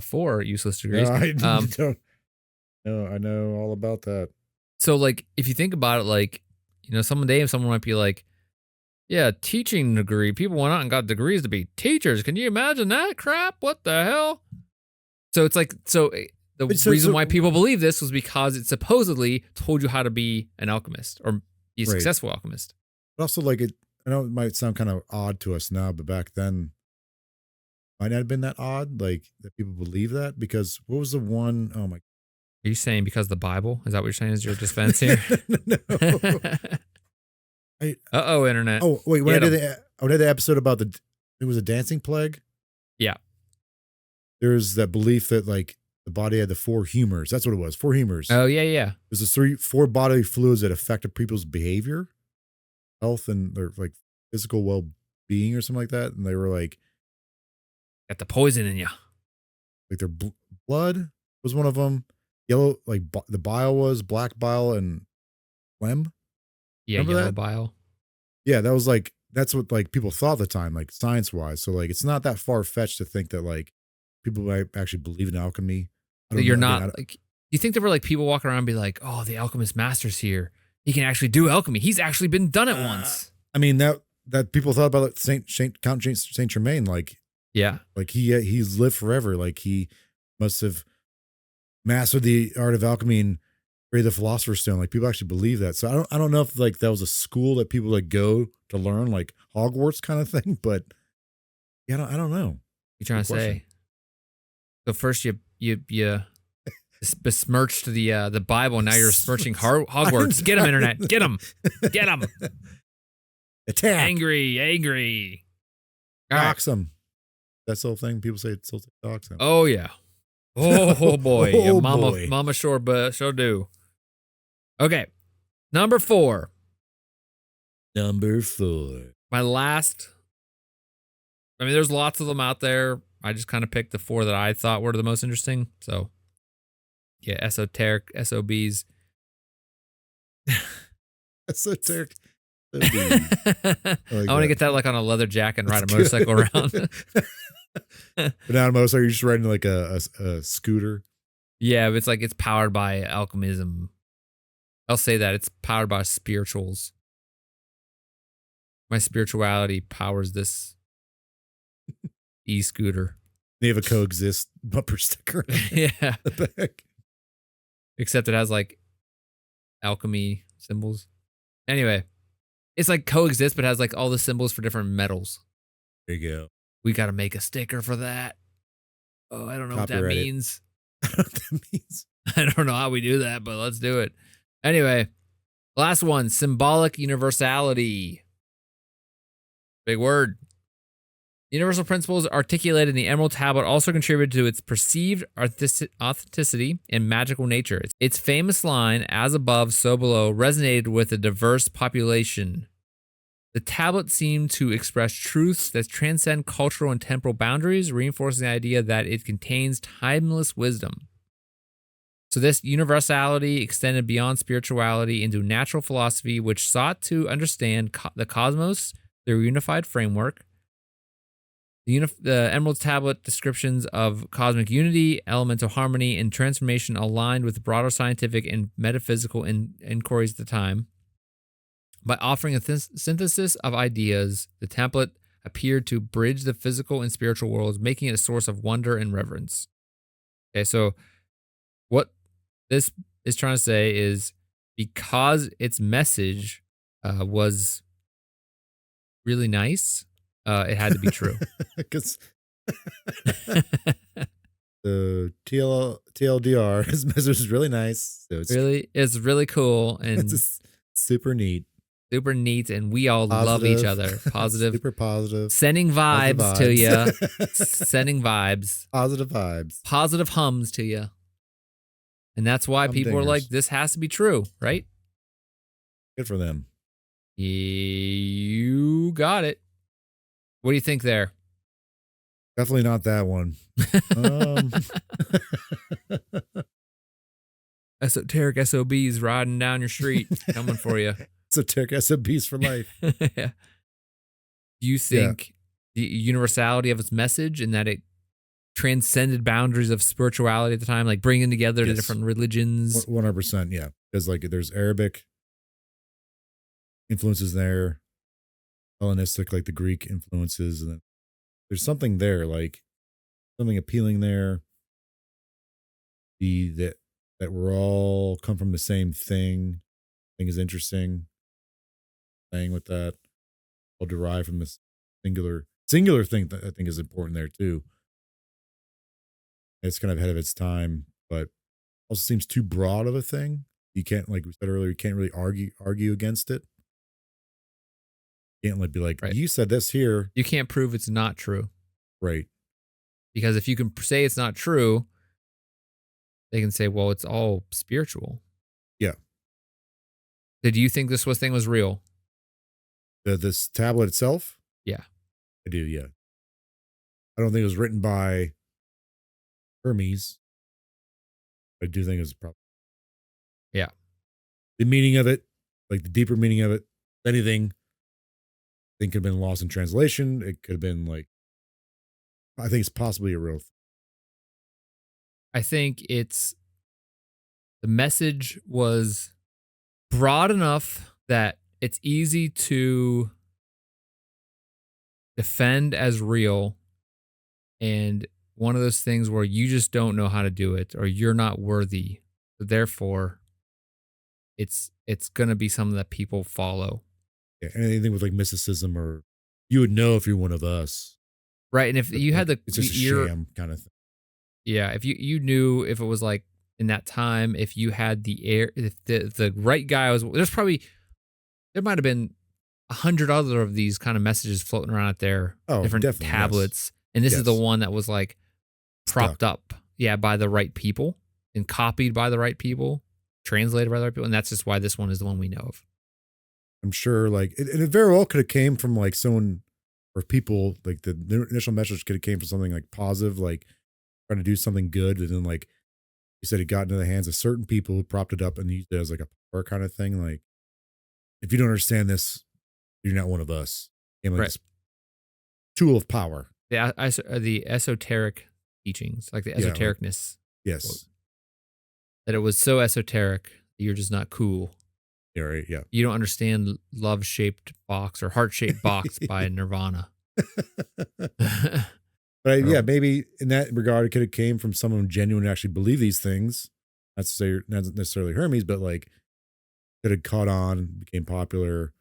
4 useless degrees. No, I don't. No, I know all about that. So like if you think about it, like, someone might be like, yeah, teaching degree. People went out and got degrees to be teachers. Can you imagine that crap? What the hell? So it's like, the But so- reason so- why people believe this was because it supposedly told you how to be an alchemist or be a Right. successful alchemist. But also, like, I know it might sound kind of odd to us now, but back then, might not have been that odd, like, that people believe that. Because what was the one? Oh my. Are you saying because the Bible? Is that what you're saying is your defense here? No. Uh-oh, internet. Oh, wait, when I Get did the episode about it was a dancing plague. Yeah. There's that belief that, like, the body had the 4 humors. That's what it was. 4 humors. Oh, yeah. There's the 4 bodily fluids that affected people's behavior, health, and their, like, physical well-being or something like that. And they were like Got the poison in you. their blood was one of them. Yellow, like, the bile was black bile and phlegm. Yeah, Remember yellow that? bile. Yeah, that was like, that's what, like, people thought at the time, like, science-wise. So, like, it's not that far-fetched to think that, like, people might actually believe in alchemy. I don't You're know. not Again, like, you think there were like people walking around and be like, oh, the alchemist master's here. He can actually do alchemy. He's actually been done it once. I mean, that people thought about it, Count Saint Germain, like Yeah. he's lived forever. Like, he must have mastered the art of alchemy and created the philosopher's stone. Like, people actually believe that. So I don't know if, like, that was a school that people, like, go to learn, like Hogwarts kind of thing. But yeah, I don't know. You trying to Good question. say? So first you besmirched the Bible. Now you're besmirching Hogwarts. Get him, internet. Get him. Get him. Attack. Angry. All right. Dox him. That's the whole thing. People say it's dox him. Oh yeah. Oh boy. Oh, Yeah, boy. Mama sure do. Okay. Number 4. Number 4. My last. I mean, there's lots of them out there. I just kind of picked the 4 that I thought were the most interesting. So, yeah, esoteric SOBs. Esoteric. I want to get that like on a leather jacket and ride a motorcycle around. But not a motorcycle, you're just riding like a scooter. Yeah, but it's like it's powered by alchemism. I'll say that it's powered by spirituals. My spirituality powers this e-scooter. They have a coexist bumper sticker on Yeah, the back. except it has like alchemy symbols. Anyway, it's like coexist, but has like all the symbols for different metals. There you go. We got to make a sticker for that. Oh, I don't know what that Copyright it. means. I don't know what that means. I don't know how we do that, but let's do it. Anyway, last one, symbolic universality. Big word. Universal principles articulated in the Emerald Tablet also contributed to its perceived authenticity and magical nature. Its famous line, as above, so below, resonated with a diverse population. The tablet seemed to express truths that transcend cultural and temporal boundaries, reinforcing the idea that it contains timeless wisdom. So this universality extended beyond spirituality into natural philosophy, which sought to understand the cosmos through a unified framework. The Emerald Tablet descriptions of cosmic unity, elemental harmony, and transformation aligned with broader scientific and metaphysical inquiries at the time. By offering a synthesis of ideas, the tablet appeared to bridge the physical and spiritual worlds, making it a source of wonder and reverence. Okay, so what this is trying to say is because its message was really nice, it had to be true. Because the TLDR, his message is really nice. So it's really cool and it's just super neat. Super neat, and we all love each other. Positive. Super positive. Sending vibes to you. Sending vibes. Positive vibes. Positive hums to you. And that's why people are like, this has to be true, right? Good for them. You got it. What do you think there? Definitely not that one. Esoteric SOBs riding down your street, coming for you. Esoteric SOBs for life. Yeah. Do you think the universality of its message and that it transcended boundaries of spirituality at the time, like bringing together the different religions? 100%, yeah. Because like there's Arabic influences there, Hellenistic, like the Greek influences, and then there's something there, like something appealing there. the that we're all come from the same thing. I think is interesting. Playing with that, all derived from this singular thing that I think is important there too. It's kind of ahead of its time, but also seems too broad of a thing. You can't, like we said earlier, you can't really argue against it. You can't like be like, Right. you said this here. You can't prove it's not true. Right. Because if you can say it's not true, they can say, well, it's all spiritual. Yeah. Did you think this thing was real? This tablet itself? Yeah. I do, yeah. I don't think it was written by Hermes. I do think it was probably. Yeah. The meaning of it, like the deeper meaning of it, if anything, I think could have been lost in translation. It could have been like, I think it's possibly a real thing. I think the message was broad enough that it's easy to defend as real, and one of those things where you just don't know how to do it or you're not worthy. Therefore, it's going to be something that people follow. Yeah, anything with like mysticism, or you would know if you're one of us. Right. And if you had it's just a sham kind of thing. Yeah, if you knew if it was like in that time, if you had if the right guy was, there might have been 100 other of these kind of messages floating around out there, different tablets. Yes. And this is the one that was like propped up, by the right people and copied by the right people, translated by the right people. And that's just why this one is the one we know of. I'm sure like, and it very well could have came from like someone or people, like the initial message could have came from something like positive, like trying to do something good. And then like you said, it got into the hands of certain people who propped it up and used it as like a power kind of thing. Like, if you don't understand this, you're not one of us. And like this tool of power. The esoteric teachings, like the esotericness. Yes. Quote, that it was so esoteric that you're just not cool. Yeah, right. Yeah. You don't understand love-shaped box or heart-shaped box by Nirvana. But yeah, maybe in that regard, it could have came from someone who genuinely actually believed these things. Not necessarily Hermes, but like could have caught on, became popular.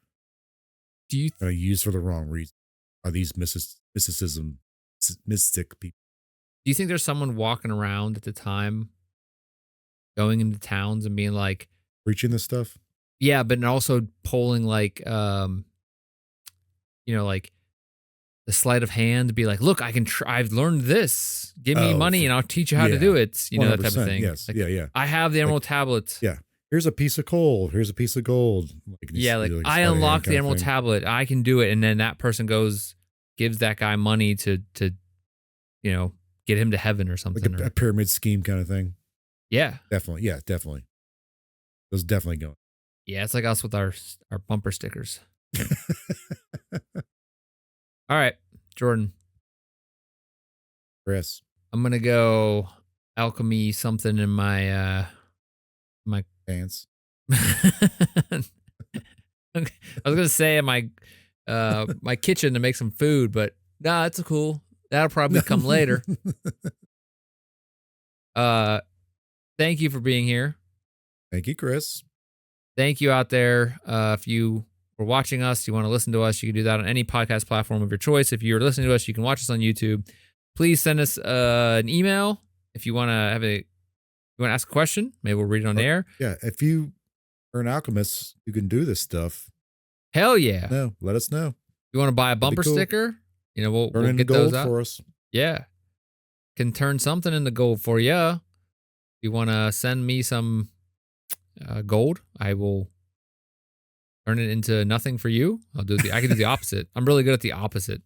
Do you used for the wrong reason by these mystic people? Do you think there's someone walking around at the time, going into towns and being like preaching this stuff? Yeah, but also polling like, like the sleight of hand to be like, look, I've learned this. Give me money and I'll teach you how to do it. That type of thing. Yes. Like, yeah. I have the emerald tablet. Yeah. Here's a piece of gold. Here's a piece of gold. Like I unlocked the emerald tablet. I can do it. And then that person gives that guy money to get him to heaven or something. Like a pyramid scheme kind of thing. Yeah. Definitely. Yeah, definitely. It was definitely going. Yeah, it's like us with our bumper stickers. All right, Jordan. Chris. I'm going to go alchemy something in my pants. I was going to say in my my kitchen to make some food, but nah, it's cool. That'll probably come later. Thank you for being here. Thank you, Chris. Thank you out there. If you were watching us, you want to listen to us, you can do that on any podcast platform of your choice. If you're listening to us, you can watch us on YouTube. Please send us an email if you want to ask a question. Maybe we'll read it on the air. Yeah, if you are an alchemist, you can do this stuff. Hell yeah. No, let us know. You want to buy a bumper sticker? We'll get those out for us. Yeah. Can turn something into gold for you. If you want to send me some gold, I will turn it into nothing for you. I can do the opposite. I'm really good at the opposite.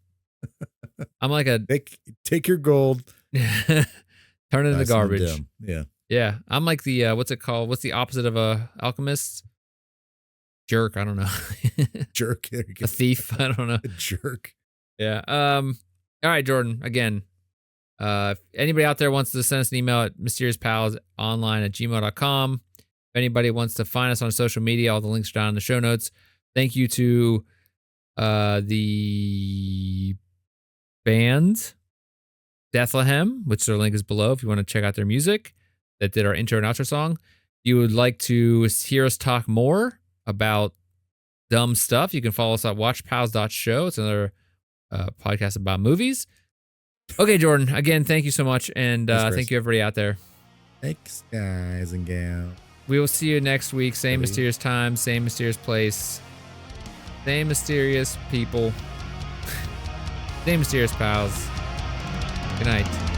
I'm like take your gold, turn it into garbage. Yeah. Yeah. I'm like the what's it called? What's the opposite of a alchemist? Jerk. I don't know. Jerk. A thief. I don't know. A jerk. Yeah. All right, Jordan. Again, if anybody out there wants to send us an email at mysteriouspalasonline@gmail.com. If anybody wants to find us on social media, all the links are down in the show notes. Thank you to the band Bethlehem, which their link is below if you want to check out their music. that did our intro and outro song, you would like to hear us talk more about dumb stuff, you can follow us at watchpals.show. It's another podcast about movies. Okay, Jordan, again, thank you so much. And thank you, everybody out there. Thanks, guys and gals. We will see you next week. Same mysterious time, same mysterious place, same mysterious people, same mysterious pals. Good night.